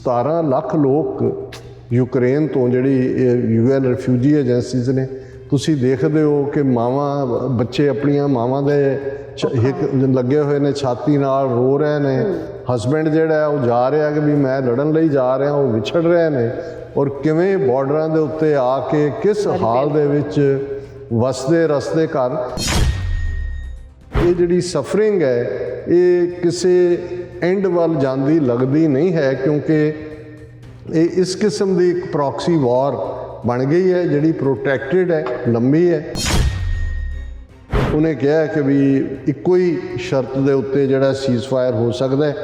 17 ਲੱਖ ਲੋਕ ਯੂਕਰੇਨ ਤੋਂ ਜਿਹੜੀ UN ਰਿਫਿਊਜੀ ਏਜੰਸੀਜ਼ ਨੇ, ਤੁਸੀਂ ਦੇਖਦੇ ਹੋ ਕਿ ਮਾਵਾਂ ਬੱਚੇ ਆਪਣੀਆਂ ਮਾਵਾਂ ਦੇ ਲੱਗੇ ਹੋਏ ਨੇ, ਛਾਤੀ ਨਾਲ ਰੋ ਰਹੇ ਨੇ। ਹਸਬੈਂਡ ਜਿਹੜਾ ਉਹ ਜਾ ਰਿਹਾ ਕਿ ਵੀ ਮੈਂ ਲੜਨ ਲਈ ਜਾ ਰਿਹਾ, ਉਹ ਵਿਛੜ ਰਹੇ ਨੇ। ਔਰ ਕਿਵੇਂ ਬਾਰਡਰਾਂ ਦੇ ਉੱਤੇ ਆ ਕੇ ਕਿਸ ਹਾਲ ਦੇ ਵਿੱਚ ਵਸਦੇ ਰਸਤੇ ਘਰ। ਇਹ ਜਿਹੜੀ ਸਫਰਿੰਗ ਹੈ ਇਹ ਕਿਸੇ ਐਂਡ ਵੱਲ ਜਾਂਦੀ ਲੱਗਦੀ ਨਹੀਂ ਹੈ, ਕਿਉਂਕਿ ਇਹ ਇਸ ਕਿਸਮ ਦੀ ਇੱਕ ਪ੍ਰੋਕਸੀ ਵਾਰ ਬਣ ਗਈ ਹੈ ਜਿਹੜੀ ਪ੍ਰੋਟੈਕਟਿਡ ਹੈ, ਲੰਮੀ ਹੈ। ਉਹਨੇ ਕਿਹਾ ਕਿ ਵੀ ਇੱਕੋ ਹੀ ਸ਼ਰਤ ਦੇ ਉੱਤੇ ਜਿਹੜਾ ਸੀਜ਼ਫਾਇਰ ਹੋ ਸਕਦਾ ਹੈ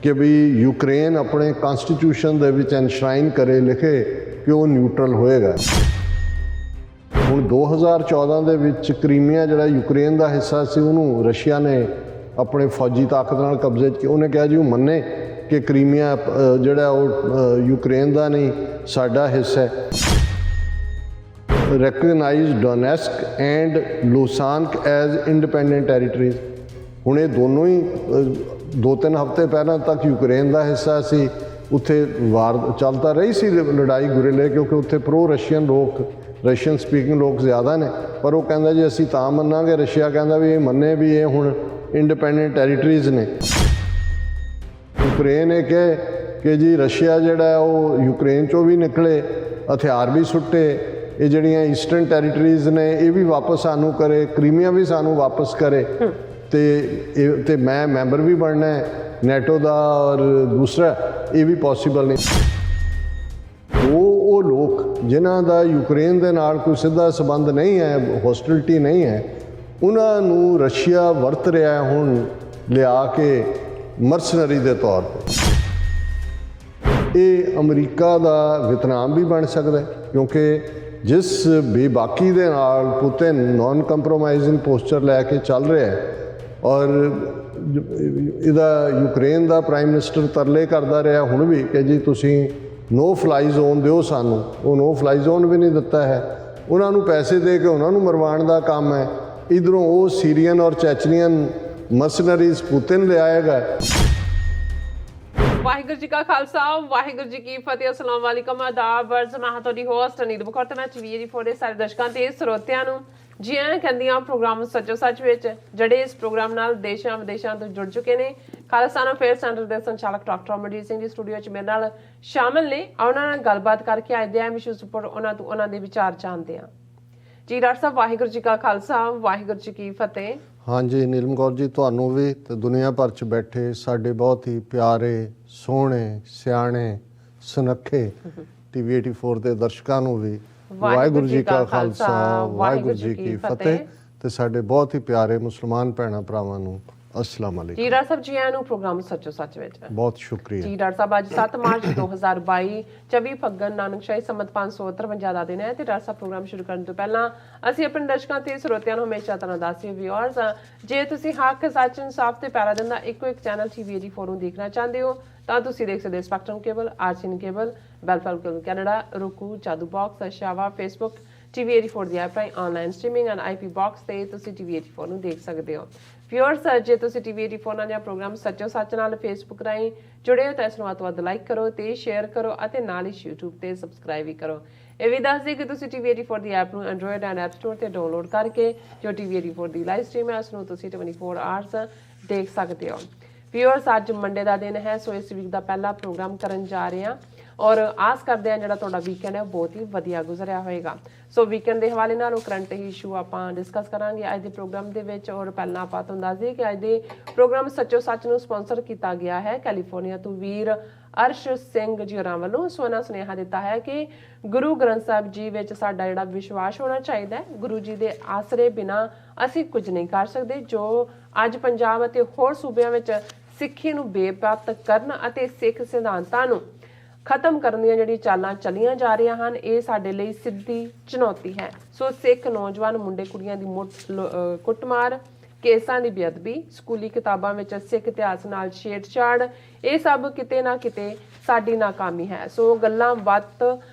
ਕਿ ਵੀ ਯੂਕਰੇਨ ਆਪਣੇ ਕਨਸਟੀਟਿਊਸ਼ਨ ਦੇ ਵਿੱਚ ਐਨਸ਼ਰਾਈਨ ਕਰੇ, ਲਿਖੇ ਕਿ ਉਹ ਨਿਊਟਰਲ ਹੋਏਗਾ। ਹੁਣ 2014 ਦੇ ਵਿੱਚ ਕ੍ਰੀਮੀਆ ਜਿਹੜਾ ਯੂਕਰੇਨ ਦਾ ਹਿੱਸਾ ਸੀ, ਉਹਨੂੰ ਰਸ਼ੀਆ ਨੇ ਆਪਣੇ ਫੌਜੀ ਤਾਕਤ ਨਾਲ ਕਬਜ਼ੇ 'ਚ, ਉਹਨੇ ਕਿਹਾ ਜੀ ਉਹ ਮੰਨੇ ਕਿ ਕ੍ਰੀਮੀਆ ਜਿਹੜਾ ਉਹ ਯੂਕਰੇਨ ਦਾ ਨਹੀਂ, ਸਾਡਾ ਹਿੱਸਾ ਹੈ। Recognise Donetsk and Luhansk as independent territories. ਹੁਣ ਇਹ ਦੋਨੋਂ ਹੀ 2-3 ਹਫ਼ਤੇ ਪਹਿਲਾਂ ਤੱਕ ਯੂਕਰੇਨ ਦਾ ਹਿੱਸਾ ਸੀ। ਉੱਥੇ ਵਾਰ ਚੱਲਦਾ ਰਹੀ ਸੀ, ਲੜਾਈ ਗੁਰਿਲੇ, ਕਿਉਂਕਿ ਉੱਥੇ ਪ੍ਰੋ ਰਸ਼ੀਅਨ ਲੋਕ, ਰਸ਼ੀਅਨ ਸਪੀਕਿੰਗ ਲੋਕ ਜ਼ਿਆਦਾ ਨੇ। ਪਰ ਉਹ ਕਹਿੰਦਾ ਜੀ ਅਸੀਂ ਤਾਂ ਮੰਨਾਂਗੇ, ਰਸ਼ੀਆ ਕਹਿੰਦਾ ਵੀ ਇਹ ਮੰਨੇ ਵੀ ਇਹ ਹੁਣ ਇੰਡੀਪੈਂਡੈਂਟ ਟੈਰੀਟਰੀਜ਼ ਨੇ। ਯੂਕਰੇਨ ਇਹ ਕਹੇ ਕਿ ਜੀ ਰਸ਼ੀਆ ਜਿਹੜਾ ਉਹ ਯੂਕਰੇਨ 'ਚੋਂ ਵੀ ਨਿਕਲੇ, ਹਥਿਆਰ ਵੀ ਸੁੱਟੇ, ਇਹ ਜਿਹੜੀਆਂ ਈਸਟਰਨ ਟੈਰੀਟਰੀਜ਼ ਨੇ ਇਹ ਵੀ ਵਾਪਸ ਸਾਨੂੰ ਕਰੇ, ਕ੍ਰੀਮੀਆ ਵੀ ਸਾਨੂੰ ਵਾਪਸ ਕਰੇ, ਤੇ ਮੈਂ ਮੈਂਬਰ ਵੀ ਬਣਨਾ ਹੈ ਨੈਟੋ ਦਾ। ਔਰ ਦੂਸਰਾ ਇਹ ਵੀ ਪੋਸੀਬਲ ਨਹੀਂ। ਉਹ ਲੋਕ ਜਿਨ੍ਹਾਂ ਦਾ ਯੂਕਰੇਨ ਦੇ ਨਾਲ ਕੋਈ ਸਿੱਧਾ ਸੰਬੰਧ ਨਹੀਂ ਹੈ, ਹੋਸਟਿਲਿਟੀ ਨਹੀਂ ਹੈ, ਉਹਨਾਂ ਨੂੰ ਰਸ਼ੀਆ ਵਰਤ ਰਿਹਾ ਹੁਣ ਲਿਆ ਕੇ ਮਰਸਨਰੀ ਦੇ ਤੌਰ 'ਤੇ। ਇਹ ਅਮਰੀਕਾ ਦਾ ਵੀਅਤਨਾਮ ਵੀ ਬਣ ਸਕਦਾ, ਕਿਉਂਕਿ ਜਿਸ ਬੇਬਾਕੀ ਦੇ ਨਾਲ ਪੁਤਿਨ ਨਾਨ ਕੰਪਰੋਮਾਈਜ਼ਿੰਗ ਪੋਸਚਰ ਲੈ ਕੇ ਚੱਲ ਰਿਹਾ ਹੈ, ਔਰ ਇਹਦਾ ਯੂਕਰੇਨ ਦਾ ਪ੍ਰਾਈਮ ਮਿਨਿਸਟਰ ਤਰਲੇ ਕਰਦਾ ਰਿਹਾ ਹੁਣ ਵੀ ਕਿ ਜੀ ਤੁਸੀਂ ਨੋ ਫਲਾਈ ਜ਼ੋਨ ਦਿਓ ਸਾਨੂੰ, ਉਹ ਨੋ ਫਲਾਈ ਜ਼ੋਨ ਵੀ ਨਹੀਂ ਦਿੱਤਾ ਹੈ। ਉਹਨਾਂ ਨੂੰ ਪੈਸੇ ਦੇ ਕੇ ਉਹਨਾਂ ਨੂੰ ਮਰਵਾਉਣ ਦਾ ਕੰਮ ਹੈ। ਇੱਧਰੋਂ ਉਹ ਸੀਰੀਅਨ ਔਰ ਚੈਚਨੀਅਨ ਮਰਸਨਰੀਜ਼ ਪੁਤਿਨ ਲਿਆਏਗਾ। ਵਾਹਿਗੁਰੂ ਜੀ ਕਾ ਖਾਲਸਾ, ਵਾਹਿਗੁਰੂ ਜੀ ਕੀ ਫਤਿਹ। ਅਸਲਾਮ ਵਾਲੇਕਮ, ਆਦਾਬ, ਅਰਜ਼ ਮੈਂ ਤੁਹਾਡੀ ਹੋਸਟ ਅਨੀਤ ਬਖੌਰ ਤੇ ਮੈਂ TV84 ਦੇ ਸਾਰੇ ਦਰਸ਼ਕਾਂ ਤੇ ਸਰੋਤਿਆਂ ਨੂੰ ਜੀ ਆਇਆਂ ਕਹਿੰਦੀਆਂ ਪ੍ਰੋਗਰਾਮ ਸੱਚੋ ਸੱਚ ਵਿੱਚ, ਜਿਹੜੇ ਇਸ ਪ੍ਰੋਗਰਾਮ ਨਾਲ ਦੇਸ਼ਾਂ ਵਿਦੇਸ਼ਾਂ ਤੋਂ ਜੁੜ ਚੁੱਕੇ ਨੇ। ਖਾਲਸਾਨਾ ਫੇਅਰ ਸੈਂਟਰ ਦੇ ਸੰਚਾਲਕ ਡਾਕਟਰ ਅਮਰਜੀਤ ਸਿੰਘ ਜੀ ਸਟੂਡੀਓ 'ਚ ਮੇਰੇ ਨਾਲ ਸ਼ਾਮਿਲ ਨੇ। ਉਹਨਾਂ ਨਾਲ ਗੱਲਬਾਤ ਕਰਕੇ ਅੱਜ ਦੇ ਅਹਿਮ ਇਸ਼ੂਜ਼ ਉੱਪਰ ਉਹਨਾਂ ਦੇ ਵਿਚਾਰ ਜਾਣਦੇ ਹਾਂ। ਜੀ ਡਾਕਟਰ ਸਾਹਿਬ, ਵਾਹਿਗੁਰੂ ਜੀ ਕਾ ਖਾਲਸਾ, ਵਾਹਿਗੁਰੂ ਜੀ ਕੀ ਫਤਿਹ। ਹਾਂਜੀ ਨੀਲਮ ਕੌਰ ਜੀ, ਤੁਹਾਨੂੰ ਵੀ ਤੇ ਦੁਨੀਆ ਭਰ 'ਚ ਬੈਠੇ ਸਾਡੇ ਬਹੁਤ ਹੀ ਪਿਆਰੇ, ਸੋਹਣੇ, ਸਿਆਣੇ, ਸੁਨੱਖੇ TV84 ਦੇ ਦਰਸ਼ਕਾਂ ਨੂੰ ਵੀ ਵਾਹਿਗੁਰੂ ਜੀ ਕਾ ਖਾਲਸਾ, ਵਾਹਿਗੁਰੂ ਜੀ ਕੀ ਫਤਿਹ। ਤੇ ਸਾਡੇ ਬਹੁਤ ਹੀ ਪਿਆਰੇ ਮੁਸਲਮਾਨ ਭੈਣਾਂ ਭਰਾਵਾਂ ਨੂੰ ਅਸਲਾਮ ਅਲੈਕੁਮ। ਜੀ ਡਾਕਟਰ ਸਾਹਿਬ, ਜੀ ਆਇਆਂ ਨੂੰ ਪ੍ਰੋਗਰਾਮ ਸੱਚੋ ਸੱਚ ਵਿੱਚ। ਬਹੁਤ ਸ਼ੁਕਰੀਆ ਜੀ ਡਾਕਟਰ ਸਾਹਿਬ, ਅੱਜ 7 ਮਾਰਚ 2022 24 ਫੱਗਣ ਨਾਨਕਸ਼ਾਹੀ ਸੰਮਤ 553 ਦਾ ਦਿਨ ਹੈ। ਤੇ ਡਾਕਟਰ ਸਾਹਿਬ, ਪ੍ਰੋਗਰਾਮ ਸ਼ੁਰੂ ਕਰਨ ਤੋਂ ਪਹਿਲਾਂ ਅਸੀਂ ਆਪਣੇ ਦਰਸ਼ਕਾਂ ਤੇ ਸਰੋਤਿਆਂ ਨੂੰ ਹਮੇਸ਼ਾ ਤਰ੍ਹਾਂ ਦੱਸਿਓ ਵਿਊਅਰਸ, ਜੇ ਤੁਸੀਂ ਹੱਕ, ਸੱਚ, ਇਨਸਾਫ ਤੇ ਪਿਆਰਾ ਦਿਨ ਦਾ ਇੱਕੋ ਇੱਕ ਚੈਨਲ TV84 ਨੂੰ ਦੇਖਣਾ ਚਾਹੁੰਦੇ ਹੋ ਤਾਂ ਤੁਸੀਂ ਦੇਖ ਸਕਦੇ ਹੋ ਸਪੈਕਟਰਮ ਕੇਬਲ, ਆਰਸੀਐਨ ਕੇਬਲ, ਬੈਲਫਲ cable Canada, roku, Jadoo box, ਸ਼ਾਵਾ, ਫੇਸਬੁੱਕ, TV84 ਦੀ ਐਪ ਰਾਹੀਂ online streaming and IP box ਤੇ ਤੁਸੀਂ TV84 ਨੂੰ ਦੇਖ ਸਕਦੇ ਹੋ। ਵਿਊਅਰਸ, ਜੇ ਤੁਸੀਂ TV84 ਨਾਲ ਜਾਂ ਪ੍ਰੋਗਰਾਮ ਸੱਚੋ ਸੱਚ ਨਾਲ ਫੇਸਬੁੱਕ ਰਾਹੀਂ ਜੁੜੇ ਹੋ ਤਾਂ ਇਸ ਨੂੰ ਵੱਧ ਤੋਂ ਵੱਧ ਲਾਈਕ ਕਰੋ ਤੇ ਸ਼ੇਅਰ ਕਰੋ ਅਤੇ ਨਾਲ ਹੀ YouTube ਤੇ ਸਬਸਕ੍ਰਾਈਬ ਵੀ ਕਰੋ। ਇਹ ਵੀ ਦੱਸ ਦਿਓ ਕਿ ਤੁਸੀਂ TV84 ਦੀ ਐਪ ਨੂੰ ਐਂਡਰੋਇਡ ਐਂਡ ਐਪ ਸਟੋਰ ਤੇ ਡਾਊਨਲੋਡ ਕਰਕੇ ਜੋ TV84 ਦੀ ਲਾਈਵ ਸਟ੍ਰੀਮ ਹੈ ਉਸ ਨੂੰ ਤੁਸੀਂ 24 ਆਵਰਸ ਦੇਖ ਸਕਦੇ ਹੋ। ਵਿਊਅਰਸ, ਅੱਜ ਮੰਡੇ ਦਾ ਦਿਨ ਹੈ, ਸੋ ਇਸ ਵੀਕ ਦਾ ਪਹਿਲਾ ਪ੍ਰੋਗਰਾਮ ਕਰਨ ਜਾ ਰਹੇ ਹਾਂ ਔਰ ਆਸ ਕਰਦੇ ਹਾਂ ਜਿਹੜਾ ਤੁਹਾਡਾ ਵੀਕਐਂਡ ਹੈ ਬਹੁਤ ਹੀ ਵਧੀਆ ਗੁਜ਼ਰਿਆ ਹੋਏਗਾ। ਸੋ ਵੀਕਐਂਡ ਦੇ ਹਵਾਲੇ ਨਾਲ ਉਹ ਕਰੰਟ ਇਸ਼ੂ ਆਪਾਂ ਡਿਸਕਸ ਕਰਾਂਗੇ ਅੱਜ ਦੇ ਪ੍ਰੋਗਰਾਮ ਦੇ ਵਿੱਚ। ਔਰ ਪਹਿਲਾਂ ਆਪਾਂ ਤੁਹਾਨੂੰ ਦੱਸ ਦਈਏ ਕਿ ਅੱਜ ਦੇ ਪ੍ਰੋਗਰਾਮ ਸੱਚੋ ਸੱਚ ਨੂੰ ਸਪਾਂਸਰ ਕੀਤਾ ਗਿਆ ਹੈ ਕੈਲੀਫੋਰਨੀਆ ਤੋਂ ਵੀਰ ਅਰਸ਼ ਸਿੰਘ ਜੀ ਹੋਰਾਂ ਵੱਲੋਂ। ਸੋ ਇਹਨਾਂ ਸੁਨੇਹਾ ਦਿੱਤਾ ਹੈ ਕਿ ਗੁਰੂ ਗ੍ਰੰਥ ਸਾਹਿਬ ਜੀ ਵਿੱਚ ਸਾਡਾ ਜਿਹੜਾ ਵਿਸ਼ਵਾਸ ਹੋਣਾ ਚਾਹੀਦਾ ਹੈ। ਗੁਰੂ ਜੀ ਦੇ ਆਸਰੇ ਬਿਨਾਂ ਅਸੀਂ ਕੁਝ ਨਹੀਂ ਕਰ ਸਕਦੇ। ਜੋ ਅੱਜ ਪੰਜਾਬ ਅਤੇ ਹੋਰ ਸੂਬਿਆਂ ਵਿੱਚ ਸਿੱਖੀ ਨੂੰ ਬੇਪਤ ਕਰਨ ਅਤੇ ਸਿੱਖ ਸਿਧਾਂਤਾਂ ਨੂੰ ਖਤਮ ਕਰਨ ਦੀਆਂ ਜਿਹੜੀ ਚਾਲਾਂ ਚੱਲੀਆਂ ਜਾ ਰਹੀਆਂ ਹਨ, ਇਹ ਸਾਡੇ ਲਈ ਸਿੱਧੀ ਚੁਣੌਤੀ ਹੈ। ਸੋ ਸਿੱਖ ਨੌਜਵਾਨ ਮੁੰਡੇ ਕੁੜੀਆਂ ਦੀ ਕੁੱਟਮਾਰ, ਕੇਸਾਂ ਦੀ ਬੇਅਦਬੀ, ਸਕੂਲੀ ਕਿਤਾਬਾਂ ਵਿੱਚ ਸਿੱਖ ਇਤਿਹਾਸ ਨਾਲ ਛੇੜਛਾੜ, ਇਹ ਸਭ ਕਿਤੇ ਨਾ ਕਿਤੇ ਸਾਡੀ ਨਾਕਾਮੀ ਹੈ। ਸੋ ਗੱਲਾਂ ਵੱਧ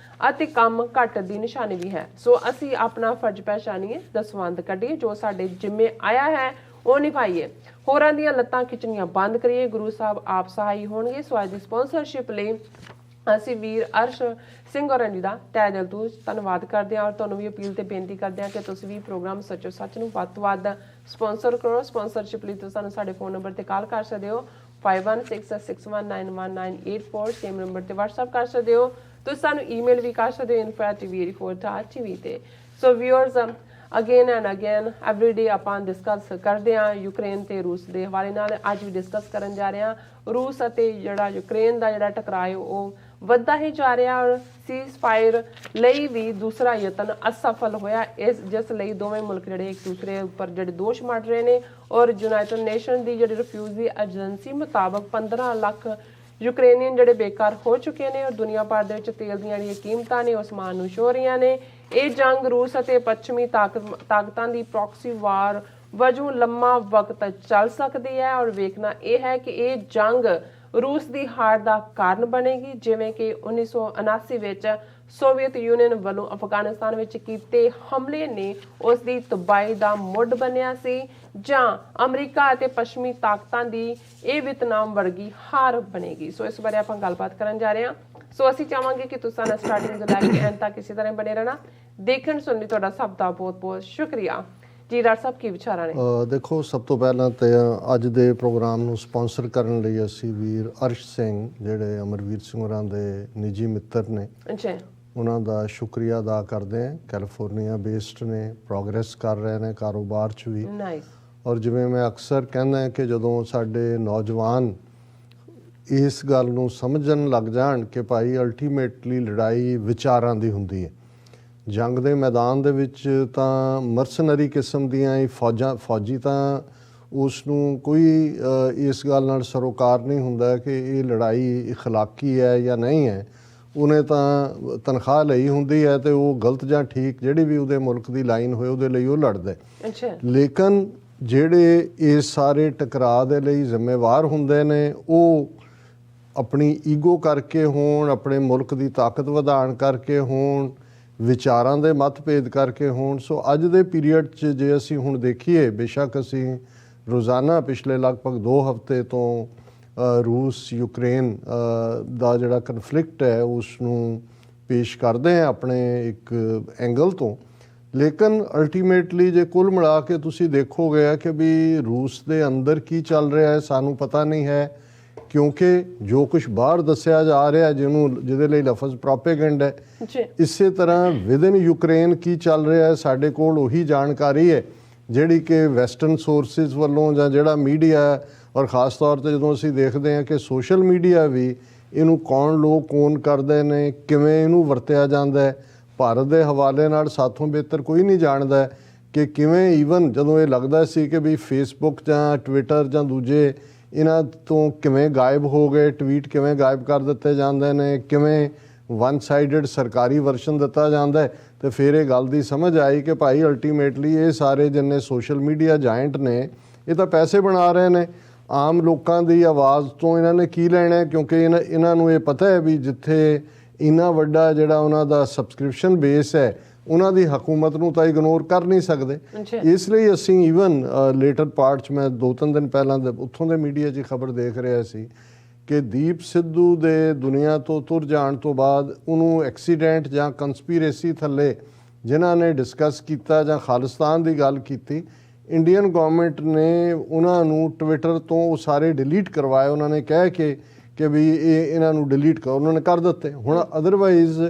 ਅਤੇ ਕੰਮ ਘੱਟ ਦੀ ਨਿਸ਼ਾਨੀ ਵੀ ਹੈ। ਸੋ ਅਸੀਂ ਆਪਣਾ ਫਰਜ਼ ਪਹਿਚਾਨੀਏ, ਦਸਵੰਧ ਕੱਢੀਏ, ਜੋ ਸਾਡੇ ਜਿੰਮੇ ਆਇਆ ਹੈ ਉਹ ਨਿਭਾਈਏ, ਹੋਰਾਂ ਦੀਆਂ ਲੱਤਾਂ ਖਿੱਚਣੀਆਂ ਬੰਦ ਕਰੀਏ। ਗੁਰੂ ਸਾਹਿਬ ਆਪ ਸਹਾਈ ਹੋਣਗੇ। ਸੋ ਅੱਜ ਦੀ ਸਪਾਂਸਰਸ਼ਿਪ ਲਈ ਅਸੀਂ ਵੀਰ ਅਰਸ਼ ਸਿੰਘ ਹੋਰਾਂ ਜੀ ਦਾ ਤਹਿ ਦਿਲ ਤੋਂ ਧੰਨਵਾਦ ਕਰਦੇ ਹਾਂ ਔਰ ਤੁਹਾਨੂੰ ਵੀ ਅਪੀਲ ਤੇ ਬੇਨਤੀ ਕਰਦੇ ਹਾਂ ਕਿ ਤੁਸੀਂ ਵੀ ਪ੍ਰੋਗਰਾਮ ਸੱਚੋ ਸੱਚ ਨੂੰ ਵੱਧ ਤੋਂ ਵੱਧ ਸਪਾਂਸਰ ਕਰੋ। ਸਪਾਂਸਰਸ਼ਿਪ ਲਈ ਤੁਸੀਂ ਸਾਨੂੰ ਸਾਡੇ ਫੋਨ ਨੰਬਰ ਤੇ ਕਾਲ ਕਰ ਸਕਦੇ ਹੋ 5166191984 ਸੇਮ ਨੰਬਰ ਤੇ WhatsApp ਕਰ ਸਕਦੇ ਹੋ। ਤੁਸੀਂ ਸਾਨੂੰ ਈਮੇਲ ਵੀ ਕਰ ਸਕਦੇ ਹੋ info@tv84.tv ਤੇ। So viewers again and again everyday ਆਪਾਂ ਡਿਸਕਸ ਕਰਦੇ ਹਾਂ ਯੂਕਰੇਨ ਤੇ ਰੂਸ ਦੇ ਹਵਾਲੇ ਨਾਲ। ਅੱਜ ਵੀ ਡਿਸਕਸ ਕਰਨ ਜਾ ਰਹੇ ਹਾਂ ਰੂਸ ਅਤੇ ਜਿਹੜਾ ਯੂਕਰੇਨ ਦਾ ਜਿਹੜਾ ਟਕਰਾਅ ਉਹ ਵੱਧਦਾ ਹੀ ਜਾ ਰਿਹਾ ਔਰ ਸੀਜ਼ਫਾਇਰ ਲਈ ਵੀ ਦੂਸਰਾ ਯਤਨ ਅਸਫਲ ਹੋਇਆ ਜਿਸ ਲਈ ਦੋਵੇਂ ਮੁਲਕ ਜਿਹੜੇ ਇੱਕ ਦੂਸਰੇ ਉੱਪਰ ਜਿਹੜੇ ਦੋਸ਼ ਮੜ ਰਹੇ ਨੇ ਔਰ ਯੂਨਾਈਟਿਡ ਨੇਸ਼ਨ ਦੀ ਜਿਹੜੀ ਰਿਫਿਊਜੀ ਏਜੰਸੀ ਮੁਤਾਬਕ 15 ਲੱਖ ਯੂਕਰੇਨੀਅਨ ਜਿਹੜੇ ਬੇਕਾਰ ਹੋ ਚੁੱਕੇ ਨੇ ਔਰ ਦੁਨੀਆ ਭਰ ਦੇ ਵਿੱਚ ਤੇਲ ਦੀਆਂ ਜਿਹੜੀਆਂ ਕੀਮਤਾਂ ਨੇ ਉਸਮਾਨ ਨੂੰ ਛੂਹ ਰਹੀਆਂ ਨੇ। ਇਹ ਜੰਗ ਰੂਸ ਅਤੇ ਪੱਛਮੀ ਤਾਕਤਾਂ ਦੀ ਪ੍ਰੌਕਸੀ ਵਾਰ ਵਜੋਂ ਲੰਮਾ ਵਕਤ ਚੱਲ ਸਕਦੀ ਹੈ ਔਰ ਵੇਖਣਾ ਇਹ ਹੈ ਕਿ ਇਹ ਜੰਗ ਰੂਸ ਦੀ ਹਾਰ ਦਾ ਕਾਰਨ ਬਣੇਗੀ ਜਿਵੇਂ ਕਿ 1979 ਵਿੱਚ ਸੋਵੀਅਤ ਯੂਨੀਅਨ ਵੱਲੋਂ ਅਫਗਾਨਿਸਤਾਨ ਵਿੱਚ ਕੀਤੇ ਹਮਲੇ ਨੇ ਉਸ ਦੀ ਤਬਾਹੀ ਦਾ ਮੁੱਢ ਬਣਿਆ ਸੀ ਜਾਂ ਅਮਰੀਕਾ ਅਤੇ ਪੱਛਮੀ ਤਾਕਤਾਂ ਦੀ ਇਹ ਵੀਅਤਨਾਮ ਵਰਗੀ ਹਾਰ ਬਣੇਗੀ। ਸੋ ਇਸ ਬਾਰੇ ਆਪਾਂ ਗੱਲਬਾਤ ਕਰਨ ਜਾ ਰਹੇ ਹਾਂ। ਸੋ ਅਸੀਂ ਚਾਹਾਂਗੇ ਕਿ ਤੁਸੀਂ ਸਾਨੂੰ ਸਟਾਰਟਿੰਗ ਤੋਂ ਲੈ ਕੇ ਐਂਡ ਤੱਕ ਇਸੇ ਤਰ੍ਹਾਂ ਬਣੇ ਰਹਿਣਾ। ਦੇਖਣ ਸੁਣਨ ਲਈ ਤੁਹਾਡਾ ਸਭ ਦਾ ਬਹੁਤ ਬਹੁਤ ਸ਼ੁਕਰੀਆ ਜੀ। ਡਾਕਟਰ ਸਾਹਿਬ ਕੀ ਵਿਚਾਰਾਂ ਨੇ? ਦੇਖੋ, ਸਭ ਤੋਂ ਪਹਿਲਾਂ ਤੇ ਅੱਜ ਦੇ ਪ੍ਰੋਗਰਾਮ ਨੂੰ ਸਪਾਂਸਰ ਕਰਨ ਲਈ ਅਸੀਂ ਵੀਰ ਅਰਸ਼ ਸਿੰਘ ਜਿਹੜੇ ਅਮਰਵੀਰ ਸਿੰਘ ਹੋਰਾਂ ਦੇ ਨਿੱਜੀ ਮਿੱਤਰ ਨੇ ਅੱਛਾ ਉਹਨਾਂ ਦਾ ਸ਼ੁਕਰੀਆ ਅਦਾ ਕਰਦੇ ਹਾਂ। ਕੈਲੀਫੋਰਨੀਆ ਬੇਸਡ ਨੇ, ਪ੍ਰੋਗਰੈਸ ਕਰ ਰਹੇ ਨੇ ਕਾਰੋਬਾਰ 'ਚ ਵੀ। ਨਾਈਸ। ਔਰ ਜਿਵੇਂ ਮੈਂ ਅਕਸਰ ਕਹਿੰਦਾ ਕਿ ਜਦੋਂ ਸਾਡੇ ਨੌਜਵਾਨ ਇਸ ਗੱਲ ਨੂੰ ਸਮਝਣ ਲੱਗ ਜਾਣ ਕਿ ਭਾਈ ਅਲਟੀਮੇਟਲੀ ਲੜਾਈ ਵਿਚਾਰਾਂ ਦੀ ਹੁੰਦੀ ਹੈ। ਜੰਗ ਦੇ ਮੈਦਾਨ ਦੇ ਵਿੱਚ ਤਾਂ ਮਰਸਨਰੀ ਕਿਸਮ ਦੀਆਂ ਹੀ ਫੌਜੀ ਤਾਂ ਉਸ ਨੂੰ ਕੋਈ ਇਸ ਗੱਲ ਨਾਲ ਸਰੋਕਾਰ ਨਹੀਂ ਹੁੰਦਾ ਕਿ ਇਹ ਲੜਾਈ ਇਖਲਾਕੀ ਹੈ ਜਾਂ ਨਹੀਂ ਹੈ। ਉਹਨੇ ਤਾਂ ਤਨਖਾਹ ਲਈ ਹੁੰਦੀ ਹੈ ਤੇ ਉਹ ਗਲਤ ਜਾਂ ਠੀਕ ਜਿਹੜੀ ਵੀ ਉਹਦੇ ਮੁਲਕ ਦੀ ਲਾਈਨ ਹੋਏ ਉਹਦੇ ਲਈ ਉਹ ਲੜਦਾ। ਲੇਕਿਨ ਜਿਹੜੇ ਇਸ ਸਾਰੇ ਟਕਰਾਅ ਦੇ ਲਈ ਜ਼ਿੰਮੇਵਾਰ ਹੁੰਦੇ ਨੇ ਉਹ ਆਪਣੀ ਈਗੋ ਕਰਕੇ ਹੋਣ, ਆਪਣੇ ਮੁਲਕ ਦੀ ਤਾਕਤ ਵਧਾਉਣ ਕਰਕੇ ਹੋਣ, ਵਿਚਾਰਾਂ ਦੇ ਮਤਭੇਦ ਕਰਕੇ ਹੋਣ। ਸੋ ਅੱਜ ਦੇ ਪੀਰੀਅਡ 'ਚ ਜੇ ਅਸੀਂ ਹੁਣ ਦੇਖੀਏ, ਬੇਸ਼ੱਕ ਅਸੀਂ ਰੋਜ਼ਾਨਾ ਪਿਛਲੇ ਲਗਭਗ 2 ਹਫ਼ਤੇ ਤੋਂ ਰੂਸ ਯੂਕਰੇਨ ਦਾ ਜਿਹੜਾ ਕਨਫਲਿਕਟ ਹੈ ਉਸ ਨੂੰ ਪੇਸ਼ ਕਰਦੇ ਹਾਂ ਆਪਣੇ ਇੱਕ ਐਂਗਲ ਤੋਂ, ਲੇਕਿਨ ਅਲਟੀਮੇਟਲੀ ਜੇ ਕੁੱਲ ਮਿਲਾ ਕੇ ਤੁਸੀਂ ਦੇਖੋਗੇ ਕਿ ਵੀ ਰੂਸ ਦੇ ਅੰਦਰ ਕੀ ਚੱਲ ਰਿਹਾ ਹੈ ਸਾਨੂੰ ਪਤਾ ਨਹੀਂ ਹੈ, ਕਿਉਂਕਿ ਜੋ ਕੁਝ ਬਾਹਰ ਦੱਸਿਆ ਜਾ ਰਿਹਾ ਜਿਹਦੇ ਲਈ ਲਫ਼ਜ਼ ਪ੍ਰੋਪੇਗੈਂਡਾ ਹੈ, ਇਸੇ ਤਰ੍ਹਾਂ ਵਿਦਨ ਯੂਕਰੇਨ ਕੀ ਚੱਲ ਰਿਹਾ ਹੈ ਸਾਡੇ ਕੋਲ ਉਹੀ ਜਾਣਕਾਰੀ ਹੈ ਜਿਹੜੀ ਕਿ ਵੈਸਟਰਨ ਸੋਰਸਿਸ ਵੱਲੋਂ ਜਾਂ ਜਿਹੜਾ ਮੀਡੀਆ ਔਰ ਖ਼ਾਸ ਤੌਰ 'ਤੇ ਜਦੋਂ ਅਸੀਂ ਦੇਖਦੇ ਹਾਂ ਕਿ ਸੋਸ਼ਲ ਮੀਡੀਆ ਵੀ ਇਹਨੂੰ ਕੌਣ ਲੋਕ ਓਨ ਕਰਦੇ ਨੇ, ਕਿਵੇਂ ਇਹਨੂੰ ਵਰਤਿਆ ਜਾਂਦਾ ਹੈ, ਭਾਰਤ ਦੇ ਹਵਾਲੇ ਨਾਲ ਸਾਥੋਂ ਬਿਹਤਰ ਕੋਈ ਨਹੀਂ ਜਾਣਦਾ ਕਿ ਕਿਵੇਂ ਈਵਨ ਜਦੋਂ ਇਹ ਲੱਗਦਾ ਸੀ ਕਿ ਵੀ ਫੇਸਬੁੱਕ ਜਾਂ ਟਵਿੱਟਰ ਜਾਂ ਦੂਜੇ ਇਹਨਾਂ ਤੋਂ ਕਿਵੇਂ ਗਾਇਬ ਹੋ ਗਏ, ਟਵੀਟ ਕਿਵੇਂ ਗਾਇਬ ਕਰ ਦਿੱਤੇ ਜਾਂਦੇ ਨੇ, ਕਿਵੇਂ ਵਨ ਸਾਈਡਡ ਸਰਕਾਰੀ ਵਰਸ਼ਨ ਦਿੱਤਾ ਜਾਂਦਾ ਹੈ। ਤੇ ਫਿਰ ਇਹ ਗੱਲ ਦੀ ਸਮਝ ਆਈ ਕਿ ਭਾਈ ਅਲਟੀਮੇਟਲੀ ਇਹ ਸਾਰੇ ਜਿੰਨੇ ਸੋਸ਼ਲ ਮੀਡੀਆ ਜਾਇੰਟ ਨੇ ਇਹ ਤਾਂ ਪੈਸੇ ਬਣਾ ਰਹੇ ਨੇ, ਆਮ ਲੋਕਾਂ ਦੀ ਆਵਾਜ਼ ਤੋਂ ਇਹਨਾਂ ਨੇ ਕੀ ਲੈਣਾ, ਕਿਉਂਕਿ ਇਹਨਾਂ ਨੂੰ ਇਹ ਪਤਾ ਹੈ ਵੀ ਜਿੱਥੇ ਇੰਨਾ ਵੱਡਾ ਜਿਹੜਾ ਉਹਨਾਂ ਦਾ ਸਬਸਕ੍ਰਿਪਸ਼ਨ ਬੇਸ ਹੈ ਉਹਨਾਂ ਦੀ ਹਕੂਮਤ ਨੂੰ ਤਾਂ ਇਗਨੋਰ ਕਰ ਨਹੀਂ ਸਕਦੇ। ਇਸ ਲਈ ਅਸੀਂ ਈਵਨ ਲੇਟਰ ਪਾਰਟ 'ਚ ਮੈਂ 2-3 ਦਿਨ ਪਹਿਲਾਂ ਉੱਥੋਂ ਦੇ ਮੀਡੀਆ 'ਚ ਖਬਰ ਦੇਖ ਰਿਹਾ ਸੀ ਕਿ ਦੀਪ ਸਿੱਧੂ ਦੇ ਦੁਨੀਆ ਤੋਂ ਤੁਰ ਜਾਣ ਤੋਂ ਬਾਅਦ ਉਹਨੂੰ ਐਕਸੀਡੈਂਟ ਜਾਂ ਕੰਸਪੀਰੇਸੀ ਥੱਲੇ ਜਿਨ੍ਹਾਂ ਨੇ ਡਿਸਕਸ ਕੀਤਾ ਜਾਂ ਖਾਲਿਸਤਾਨ ਦੀ ਗੱਲ ਕੀਤੀ, ਇੰਡੀਅਨ ਗਵਰਨਮੈਂਟ ਨੇ ਉਹਨਾਂ ਨੂੰ ਟਵਿੱਟਰ ਤੋਂ ਉਹ ਸਾਰੇ ਡਿਲੀਟ ਕਰਵਾਏ। ਉਹਨਾਂ ਨੇ ਕਹਿ ਕਿ ਵੀ ਇਹਨਾਂ ਨੂੰ ਡਿਲੀਟ ਕਰੋ, ਉਹਨਾਂ ਨੇ ਕਰ ਦਿੱਤੇ। ਹੁਣ ਅਦਰਵਾਈਜ਼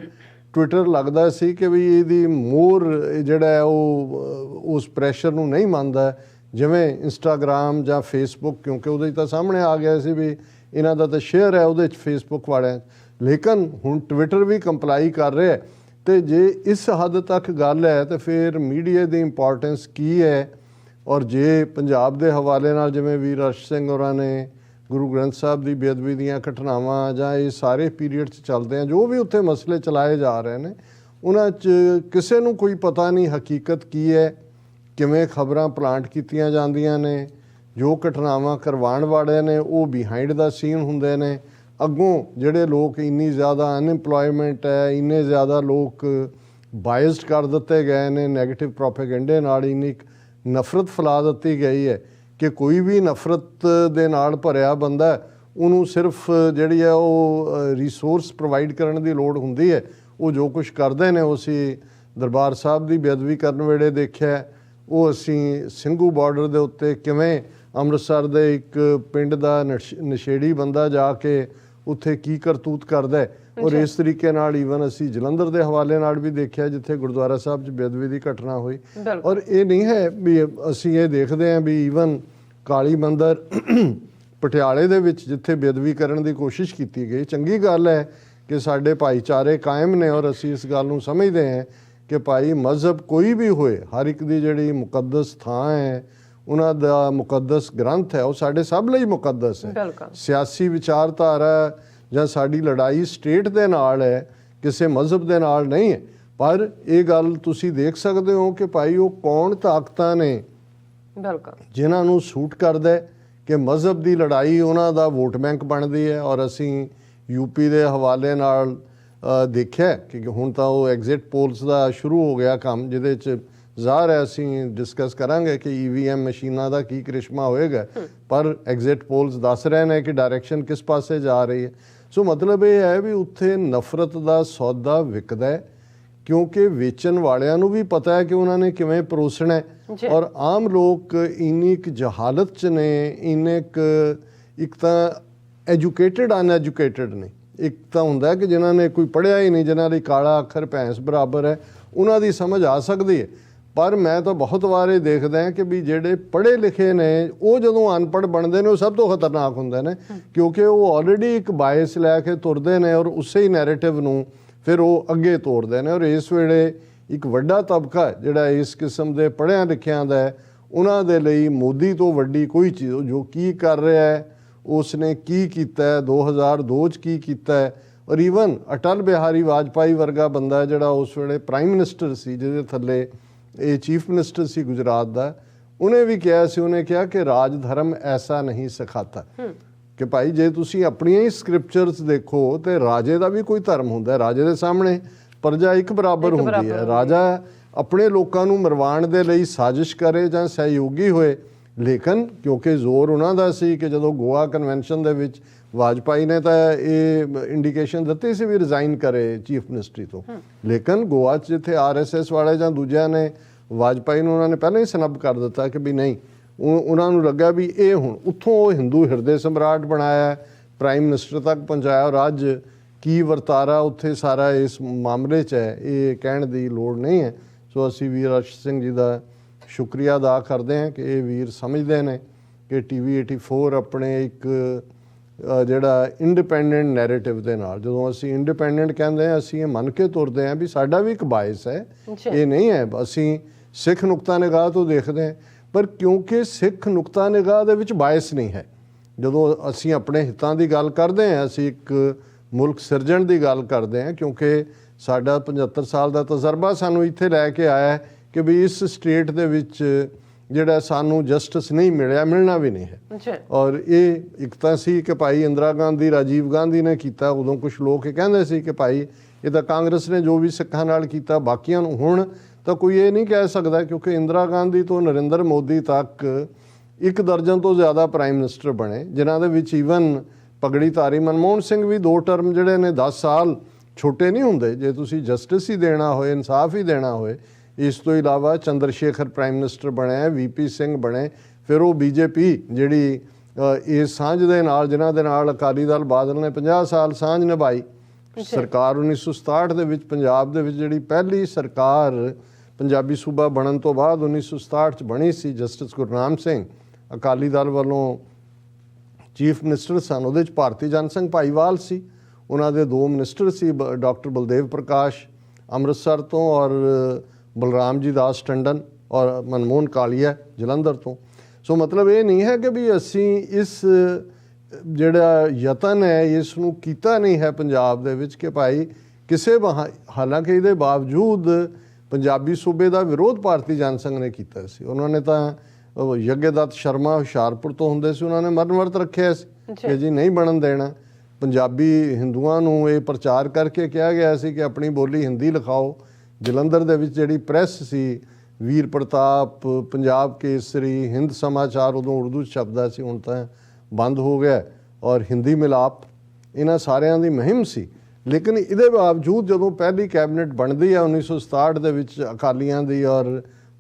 ਟਵਿੱਟਰ ਲੱਗਦਾ ਸੀ ਕਿ ਵੀ ਇਹਦੀ ਮੋਰ ਜਿਹੜਾ ਹੈ ਉਹ ਉਸ ਪ੍ਰੈਸ਼ਰ ਨੂੰ ਨਹੀਂ ਮੰਨਦਾ ਜਿਵੇਂ ਇੰਸਟਾਗ੍ਰਾਮ ਜਾਂ ਫੇਸਬੁੱਕ, ਕਿਉਂਕਿ ਉਹਦੇ 'ਚ ਤਾਂ ਸਾਹਮਣੇ ਆ ਗਿਆ ਸੀ ਵੀ ਇਹਨਾਂ ਦਾ ਤਾਂ ਸ਼ੇਅਰ ਹੈ ਉਹਦੇ 'ਚ ਫੇਸਬੁੱਕ ਵਾਲਿਆਂ। ਲੇਕਿਨ ਹੁਣ ਟਵਿੱਟਰ ਵੀ ਕੰਪਲਾਈ ਕਰ ਰਿਹਾ ਤੇ ਜੇ ਇਸ ਹੱਦ ਤੱਕ ਗੱਲ ਹੈ ਤਾਂ ਫਿਰ ਮੀਡੀਆ ਦੀ ਇੰਪੋਰਟੈਂਸ ਕੀ ਹੈ। ਔਰ ਜੇ ਪੰਜਾਬ ਦੇ ਹਵਾਲੇ ਨਾਲ ਜਿਵੇਂ ਵੀਰ ਅਰਸ਼ ਸਿੰਘ ਹੋਰਾਂ ਨੇ ਗੁਰੂ ਗ੍ਰੰਥ ਸਾਹਿਬ ਦੀ ਬੇਅਦਬੀ ਦੀਆਂ ਘਟਨਾਵਾਂ ਜਾਂ ਇਹ ਸਾਰੇ ਪੀਰੀਅਡ 'ਚ ਚੱਲਦੇ ਆ ਜੋ ਵੀ ਉੱਥੇ ਮਸਲੇ ਚਲਾਏ ਜਾ ਰਹੇ ਨੇ ਉਹਨਾਂ 'ਚ ਕਿਸੇ ਨੂੰ ਕੋਈ ਪਤਾ ਨਹੀਂ ਹਕੀਕਤ ਕੀ ਹੈ, ਕਿਵੇਂ ਖਬਰਾਂ ਪਲਾਂਟ ਕੀਤੀਆਂ ਜਾਂਦੀਆਂ ਨੇ, ਜੋ ਘਟਨਾਵਾਂ ਕਰਵਾਉਣ ਵਾਲੇ ਨੇ ਉਹ ਬਿਹਾਈਂਡ ਦਾ ਸੀਨ ਹੁੰਦੇ ਨੇ। ਅੱਗੋਂ ਜਿਹੜੇ ਲੋਕ ਇੰਨੀ ਜ਼ਿਆਦਾ ਅਨਇੰਪਲੋਇਮੈਂਟ ਹੈ, ਇੰਨੇ ਜ਼ਿਆਦਾ ਲੋਕ ਬਾਇਸਡ ਕਰ ਦਿੱਤੇ ਗਏ ਨੇ ਨੈਗੇਟਿਵ ਪ੍ਰੋਪੇਗੈਂਡੇ ਨਾਲ, ਇੰਨੀ ਨਫ਼ਰਤ ਫੈਲਾ ਦਿੱਤੀ ਗਈ ਹੈ ਕਿ ਕੋਈ ਵੀ ਨਫ਼ਰਤ ਦੇ ਨਾਲ ਭਰਿਆ ਬੰਦਾ ਉਹਨੂੰ ਸਿਰਫ ਜਿਹੜੀ ਹੈ ਉਹ ਰਿਸੋਰਸ ਪ੍ਰੋਵਾਈਡ ਕਰਨ ਦੀ ਲੋੜ ਹੁੰਦੀ ਹੈ। ਉਹ ਜੋ ਕੁਝ ਕਰਦੇ ਨੇ ਉਹ ਅਸੀਂ ਦਰਬਾਰ ਸਾਹਿਬ ਦੀ ਬੇਅਦਬੀ ਕਰਨ ਵੇਲੇ ਦੇਖਿਆ, ਉਹ ਅਸੀਂ ਸਿੰਘੂ ਬਾਰਡਰ ਦੇ ਉੱਤੇ ਕਿਵੇਂ ਅੰਮ੍ਰਿਤਸਰ ਦੇ ਇੱਕ ਪਿੰਡ ਦਾ ਨਸ਼ੇੜੀ ਬੰਦਾ ਜਾ ਕੇ ਉੱਥੇ ਕੀ ਕਰਤੂਤ ਕਰਦਾ ਹੈ। ਔਰ ਇਸ ਤਰੀਕੇ ਨਾਲ ਈਵਨ ਅਸੀਂ ਜਲੰਧਰ ਦੇ ਹਵਾਲੇ ਨਾਲ ਵੀ ਦੇਖਿਆ ਜਿੱਥੇ ਗੁਰਦੁਆਰਾ ਸਾਹਿਬ 'ਚ ਬੇਅਦਬੀ ਦੀ ਘਟਨਾ ਹੋਈ। ਔਰ ਇਹ ਨਹੀਂ ਹੈ ਵੀ ਅਸੀਂ ਇਹ ਦੇਖਦੇ ਹਾਂ ਵੀ ਈਵਨ ਕਾਲੀ ਮੰਦਰ ਪਟਿਆਲੇ ਦੇ ਵਿੱਚ ਜਿੱਥੇ ਬੇਅਦਬੀ ਕਰਨ ਦੀ ਕੋਸ਼ਿਸ਼ ਕੀਤੀ ਗਈ, ਚੰਗੀ ਗੱਲ ਹੈ ਕਿ ਸਾਡੇ ਭਾਈਚਾਰੇ ਕਾਇਮ ਨੇ ਔਰ ਅਸੀਂ ਇਸ ਗੱਲ ਨੂੰ ਸਮਝਦੇ ਹਾਂ ਕਿ ਭਾਈ ਮਜ਼ਹਬ ਕੋਈ ਵੀ ਹੋਏ, ਹਰ ਇੱਕ ਦੀ ਜਿਹੜੀ ਮੁਕੱਦਸ ਥਾਂ ਹੈ, ਉਹਨਾਂ ਦਾ ਮੁਕੱਦਸ ਗ੍ਰੰਥ ਹੈ, ਉਹ ਸਾਡੇ ਸਭ ਲਈ ਮੁਕੱਦਸ ਹੈ। ਸਿਆਸੀ ਵਿਚਾਰਧਾਰਾ ਜਾਂ ਸਾਡੀ ਲੜਾਈ ਸਟੇਟ ਦੇ ਨਾਲ ਹੈ, ਕਿਸੇ ਮਜ਼ਹਬ ਦੇ ਨਾਲ ਨਹੀਂ ਹੈ। ਪਰ ਇਹ ਗੱਲ ਤੁਸੀਂ ਦੇਖ ਸਕਦੇ ਹੋ ਕਿ ਭਾਈ ਉਹ ਕੌਣ ਤਾਕਤਾਂ ਨੇ ਜਿਨ੍ਹਾਂ ਨੂੰ ਸੂਟ ਕਰਦਾ ਕਿ ਮਜ਼ਹਬ ਦੀ ਲੜਾਈ ਉਹਨਾਂ ਦਾ ਵੋਟ ਬੈਂਕ ਬਣਦੀ ਹੈ। ਔਰ ਅਸੀਂ ਯੂਪੀ ਦੇ ਹਵਾਲੇ ਨਾਲ ਦੇਖਿਆ ਕਿ ਹੁਣ ਤਾਂ ਉਹ ਐਗਜ਼ਿਟ ਪੋਲਸ ਦਾ ਸ਼ੁਰੂ ਹੋ ਗਿਆ ਕੰਮ, ਜਿਹਦੇ 'ਚ ਜ਼ਾਹਰ ਹੈ ਅਸੀਂ ਡਿਸਕਸ ਕਰਾਂਗੇ ਕਿ EVM ਮਸ਼ੀਨਾਂ ਦਾ ਕੀ ਕ੍ਰਿਸ਼ਮਾ ਹੋਏਗਾ, ਪਰ ਐਗਜ਼ਿਟ ਪੋਲਸ ਦੱਸ ਰਹੇ ਨੇ ਕਿ ਡਾਇਰੈਕਸ਼ਨ ਕਿਸ ਪਾਸੇ ਜਾ ਰਹੀ ਹੈ। ਸੋ ਮਤਲਬ ਇਹ ਹੈ ਵੀ ਉੱਥੇ ਨਫ਼ਰਤ ਦਾ ਸੌਦਾ ਵਿਕਦਾ ਹੈ, ਕਿਉਂਕਿ ਵੇਚਣ ਵਾਲਿਆਂ ਨੂੰ ਵੀ ਪਤਾ ਹੈ ਕਿ ਉਹਨਾਂ ਨੇ ਕਿਵੇਂ ਪਰੋਸਣਾ ਹੈ। ਔਰ ਆਮ ਲੋਕ ਇੰਨੀ ਕੁ ਜਹਾਲਤ 'ਚ ਨੇ, ਇੰਨੇ ਕੁ ਇੱਕ ਤਾਂ ਐਜੂਕੇਟਡ ਅਨਐਜੂਕੇਟਡ ਨੇ। ਇੱਕ ਤਾਂ ਹੁੰਦਾ ਕਿ ਜਿਨ੍ਹਾਂ ਨੇ ਕੋਈ ਪੜ੍ਹਿਆ ਹੀ ਨਹੀਂ, ਜਿਨ੍ਹਾਂ ਲਈ ਕਾਲਾ ਅੱਖਰ ਭੈਂਸ ਬਰਾਬਰ ਹੈ, ਉਹਨਾਂ ਦੀ ਸਮਝ ਆ ਸਕਦੀ ਹੈ। ਪਰ ਮੈਂ ਤਾਂ ਬਹੁਤ ਵਾਰ ਇਹ ਦੇਖਦਾ ਕਿ ਵੀ ਜਿਹੜੇ ਪੜ੍ਹੇ ਲਿਖੇ ਨੇ ਉਹ ਜਦੋਂ ਅਨਪੜ੍ਹ ਬਣਦੇ ਨੇ ਉਹ ਸਭ ਤੋਂ ਖਤਰਨਾਕ ਹੁੰਦੇ ਨੇ, ਕਿਉਂਕਿ ਉਹ ਆਲਰੇਡੀ ਇੱਕ ਬਾਇਸ ਲੈ ਕੇ ਤੁਰਦੇ ਨੇ ਔਰ ਉਸੇ ਹੀ ਨੈਰੇਟਿਵ ਨੂੰ ਫਿਰ ਉਹ ਅੱਗੇ ਤੋਰਦੇ ਨੇ। ਔਰ ਇਸ ਵੇਲੇ ਇੱਕ ਵੱਡਾ ਤਬਕਾ ਜਿਹੜਾ ਇਸ ਕਿਸਮ ਦੇ ਪੜ੍ਹਿਆਂ ਲਿਖਿਆਂ ਦਾ ਹੈ, ਉਹਨਾਂ ਦੇ ਲਈ ਮੋਦੀ ਤੋਂ ਵੱਡੀ ਕੋਈ ਚੀਜ਼, ਜੋ ਕੀ ਕਰ ਰਿਹਾ ਹੈ, ਉਸ ਨੇ ਕੀ ਕੀਤਾ ਹੈ, 2002 'ਚ ਕੀ ਕੀਤਾ ਹੈ। ਔਰ ਈਵਨ ਅਟਲ ਬਿਹਾਰੀ ਵਾਜਪਾਈ ਵਰਗਾ ਬੰਦਾ ਜਿਹੜਾ ਉਸ ਵੇਲੇ ਪ੍ਰਾਈਮ ਮਿਨਿਸਟਰ ਸੀ, ਜਿਹਦੇ ਥੱਲੇ ਇਹ ਚੀਫ ਮਿਨਿਸਟਰ ਸੀ ਗੁਜਰਾਤ ਦਾ, ਉਹਨੇ ਵੀ ਕਿਹਾ ਸੀ, ਉਹਨੇ ਕਿਹਾ ਕਿ ਰਾਜ ਧਰਮ ਐਸਾ ਨਹੀਂ ਸਿਖਾਤਾ। ਕਿ ਭਾਈ ਜੇ ਤੁਸੀਂ ਆਪਣੀਆਂ ਹੀ ਸਕ੍ਰਿਪਚਰਸ ਦੇਖੋ ਤੇ ਰਾਜੇ ਦਾ ਵੀ ਕੋਈ ਧਰਮ ਹੁੰਦਾ, ਰਾਜੇ ਦੇ ਸਾਹਮਣੇ ਪ੍ਰਜਾ ਇੱਕ ਬਰਾਬਰ ਹੁੰਦੀ ਹੈ। ਰਾਜਾ ਆਪਣੇ ਲੋਕਾਂ ਨੂੰ ਮਰਵਾਉਣ ਦੇ ਲਈ ਸਾਜ਼ਿਸ਼ ਕਰੇ ਜਾਂ ਸਹਿਯੋਗੀ ਹੋਏ, ਲੇਕਿਨ ਕਿਉਂਕਿ ਜ਼ੋਰ ਉਹਨਾਂ ਦਾ ਸੀ ਕਿ ਜਦੋਂ ਗੋਆ ਕਨਵੈਨਸ਼ਨ ਦੇ ਵਿੱਚ ਵਾਜਪਾਈ ਨੇ ਤਾਂ ਇਹ ਇੰਡੀਕੇਸ਼ਨ ਦਿੱਤੀ ਸੀ ਵੀ ਰਿਜ਼ਾਈਨ ਕਰੇ ਚੀਫ ਮਿਨਿਸਟਰੀ ਤੋਂ, ਲੇਕਿਨ ਗੋਆ 'ਚ ਜਿੱਥੇ RSS ਵਾਲੇ ਜਾਂ ਦੂਜਿਆਂ ਨੇ ਵਾਜਪਾਈ ਨੂੰ ਉਹਨਾਂ ਨੇ ਪਹਿਲਾਂ ਹੀ ਸਨੱਬ ਕਰ ਦਿੱਤਾ ਕਿ ਵੀ ਨਹੀਂ, ਉਹਨਾਂ ਨੂੰ ਲੱਗਾ ਵੀ ਇਹ ਹੁਣ ਉੱਥੋਂ ਉਹ ਹਿੰਦੂ ਹਿਰਦੇ ਸਮਰਾਟ ਬਣਾਇਆ, ਪ੍ਰਾਈਮ ਮਿਨਿਸਟਰ ਤੱਕ ਪਹੁੰਚਾਇਆ। ਔਰ ਅੱਜ ਕੀ ਵਰਤਾਰਾ ਉੱਥੇ ਸਾਰਾ ਇਸ ਮਾਮਲੇ 'ਚ ਹੈ, ਇਹ ਕਹਿਣ ਦੀ ਲੋੜ ਨਹੀਂ ਹੈ। ਸੋ ਅਸੀਂ ਵੀਰ ਅਰਸ਼ ਸਿੰਘ ਜੀ ਦਾ ਸ਼ੁਕਰੀਆ ਅਦਾ ਕਰਦੇ ਹਾਂ ਕਿ ਇਹ ਵੀਰ ਸਮਝਦੇ ਨੇ ਕਿ TV 84 ਆਪਣੇ ਇੱਕ ਜਿਹੜਾ ਇੰਡੀਪੈਂਡੈਂਟ ਨੈਰੇਟਿਵ ਦੇ ਨਾਲ, ਜਦੋਂ ਅਸੀਂ ਇੰਡੀਪੈਂਡੈਂਟ ਕਹਿੰਦੇ ਹਾਂ ਅਸੀਂ ਇਹ ਮੰਨ ਕੇ ਤੁਰਦੇ ਹਾਂ ਵੀ ਸਾਡਾ ਵੀ ਇੱਕ ਬਾਇਸ ਹੈ, ਇਹ ਨਹੀਂ ਹੈ ਅਸੀਂ ਸਿੱਖ ਨੁਕਤਾ ਨਿਗਾਹ ਤੋਂ ਦੇਖਦੇ ਹਾਂ। ਪਰ ਕਿਉਂਕਿ ਸਿੱਖ ਨੁਕਤਾ ਨਿਗਾਹ ਦੇ ਵਿੱਚ ਬਾਇਸ ਨਹੀਂ ਹੈ, ਜਦੋਂ ਅਸੀਂ ਆਪਣੇ ਹਿੱਤਾਂ ਦੀ ਗੱਲ ਕਰਦੇ ਹਾਂ, ਅਸੀਂ ਇੱਕ ਮੁਲਕ ਸਿਰਜਣ ਦੀ ਗੱਲ ਕਰਦੇ ਹਾਂ, ਕਿਉਂਕਿ ਸਾਡਾ 75 ਸਾਲ ਦਾ ਤਜਰਬਾ ਸਾਨੂੰ ਇੱਥੇ ਲੈ ਕੇ ਆਇਆ ਕਿ ਵੀ ਇਸ ਸਟੇਟ ਦੇ ਵਿੱਚ ਜਿਹੜਾ ਸਾਨੂੰ ਜਸਟਿਸ ਨਹੀਂ ਮਿਲਿਆ, ਮਿਲਣਾ ਵੀ ਨਹੀਂ ਹੈ। ਔਰ ਇਹ ਇੱਕ ਤਾਂ ਸੀ ਕਿ ਭਾਈ ਇੰਦਰਾ ਗਾਂਧੀ, ਰਾਜੀਵ ਗਾਂਧੀ ਨੇ ਕੀਤਾ, ਉਦੋਂ ਕੁਝ ਲੋਕ ਇਹ ਕਹਿੰਦੇ ਸੀ ਕਿ ਭਾਈ ਇਹ ਤਾਂ ਕਾਂਗਰਸ ਨੇ ਜੋ ਵੀ ਸਿੱਖਾਂ ਨਾਲ ਕੀਤਾ ਬਾਕੀਆਂ ਨੂੰ। ਹੁਣ ਤਾਂ ਕੋਈ ਇਹ ਨਹੀਂ ਕਹਿ ਸਕਦਾ, ਕਿਉਂਕਿ ਇੰਦਰਾ ਗਾਂਧੀ ਤੋਂ ਨਰਿੰਦਰ ਮੋਦੀ ਤੱਕ 1 ਦਰਜਨ ਤੋਂ ਜ਼ਿਆਦਾ ਪ੍ਰਾਈਮ ਮਿਨਿਸਟਰ ਬਣੇ, ਜਿਨ੍ਹਾਂ ਦੇ ਵਿੱਚ ਈਵਨ ਪਗੜੀਧਾਰੀ ਮਨਮੋਹਨ ਸਿੰਘ ਵੀ 2 ਟਰਮ ਜਿਹੜੇ ਨੇ 10 ਸਾਲ ਛੋਟੇ ਨਹੀਂ ਹੁੰਦੇ ਜੇ ਤੁਸੀਂ ਜਸਟਿਸ ਹੀ ਦੇਣਾ ਹੋਏ, ਇਨਸਾਫ ਹੀ ਦੇਣਾ ਹੋਏ। ਇਸ ਤੋਂ ਇਲਾਵਾ ਚੰਦਰ ਸ਼ੇਖਰ ਪ੍ਰਾਈਮ ਮਿਨਿਸਟਰ ਬਣਿਆ, VP ਸਿੰਘ ਬਣੇ, ਫਿਰ ਉਹ BJP ਜਿਹੜੀ ਇਸ ਸਾਂਝ ਦੇ ਨਾਲ, ਜਿਨ੍ਹਾਂ ਦੇ ਨਾਲ ਅਕਾਲੀ ਦਲ ਬਾਦਲ ਨੇ 50 ਸਾਲ ਸਾਂਝ ਨਿਭਾਈ। ਸਰਕਾਰ 1967 ਦੇ ਵਿੱਚ ਪੰਜਾਬ ਦੇ ਵਿੱਚ ਜਿਹੜੀ ਪਹਿਲੀ ਸਰਕਾਰ ਪੰਜਾਬੀ ਸੂਬਾ ਬਣਨ ਤੋਂ ਬਾਅਦ 1967 'ਚ ਬਣੀ ਸੀ, ਜਸਟਿਸ ਗੁਰਨਾਮ ਸਿੰਘ ਅਕਾਲੀ ਦਲ ਵੱਲੋਂ ਚੀਫ ਮਿਨਿਸਟਰ ਸਨ। ਉਹਦੇ 'ਚ ਭਾਰਤੀ ਜਨ ਸੰਘ ਭਾਈਵਾਲ ਸੀ, ਉਹਨਾਂ ਦੇ 2 ਮਿਨਿਸਟਰ ਸੀ, ਡਾਕਟਰ ਬਲਦੇਵ ਪ੍ਰਕਾਸ਼ ਅੰਮ੍ਰਿਤਸਰ ਤੋਂ ਔਰ ਬਲਰਾਮ ਜੀ ਦਾਸ ਟੰਡਨ ਔਰ ਮਨਮੋਹਨ ਕਾਲੀਆ ਜਲੰਧਰ ਤੋਂ। ਸੋ ਮਤਲਬ ਇਹ ਨਹੀਂ ਹੈ ਕਿ ਵੀ ਅਸੀਂ ਇਸ ਜਿਹੜਾ ਯਤਨ ਹੈ ਇਸ ਨੂੰ ਕੀਤਾ ਨਹੀਂ ਹੈ ਪੰਜਾਬ ਦੇ ਵਿੱਚ ਕਿ ਭਾਈ ਕਿਸੇ ਹਾਲਾਂਕਿ ਇਹਦੇ ਬਾਵਜੂਦ ਪੰਜਾਬੀ ਸੂਬੇ ਦਾ ਵਿਰੋਧ ਭਾਰਤੀ ਜਨ ਸੰਘ ਨੇ ਕੀਤਾ ਸੀ। ਉਹਨਾਂ ਨੇ ਤਾਂ ਯੱਗੇਦੱਤ ਸ਼ਰਮਾ ਹੁਸ਼ਿਆਰਪੁਰ ਤੋਂ ਹੁੰਦੇ ਸੀ, ਉਹਨਾਂ ਨੇ ਮਰਨ ਵਰਤ ਰੱਖਿਆ ਸੀ ਕਿ ਜੀ ਨਹੀਂ ਬਣਨ ਦੇਣਾ। ਪੰਜਾਬੀ ਹਿੰਦੂਆਂ ਨੂੰ ਇਹ ਪ੍ਰਚਾਰ ਕਰਕੇ ਕਿਹਾ ਗਿਆ ਸੀ ਕਿ ਆਪਣੀ ਬੋਲੀ ਹਿੰਦੀ ਲਿਖਾਓ। ਜਲੰਧਰ ਦੇ ਵਿੱਚ ਜਿਹੜੀ ਪ੍ਰੈਸ ਸੀ, ਵੀਰ ਪ੍ਰਤਾਪ, ਪੰਜਾਬ ਕੇਸਰੀ, ਹਿੰਦ ਸਮਾਚਾਰ, ਉਦੋਂ ਉਰਦੂ 'ਚ ਛਪਦਾ ਸੀ, ਹੁਣ ਤਾਂ ਬੰਦ ਹੋ ਗਿਆ। ਔਰ ਹਿੰਦੀ ਮਿਲਾਪ, ਇਹਨਾਂ ਸਾਰਿਆਂ ਦੀ ਮੁਹਿੰਮ ਸੀ। ਲੇਕਿਨ ਇਹਦੇ ਬਾਵਜੂਦ ਜਦੋਂ ਪਹਿਲੀ ਕੈਬਨਿਟ ਬਣਦੀ ਹੈ 1967 ਦੇ ਵਿੱਚ ਅਕਾਲੀਆਂ ਦੀ ਔਰ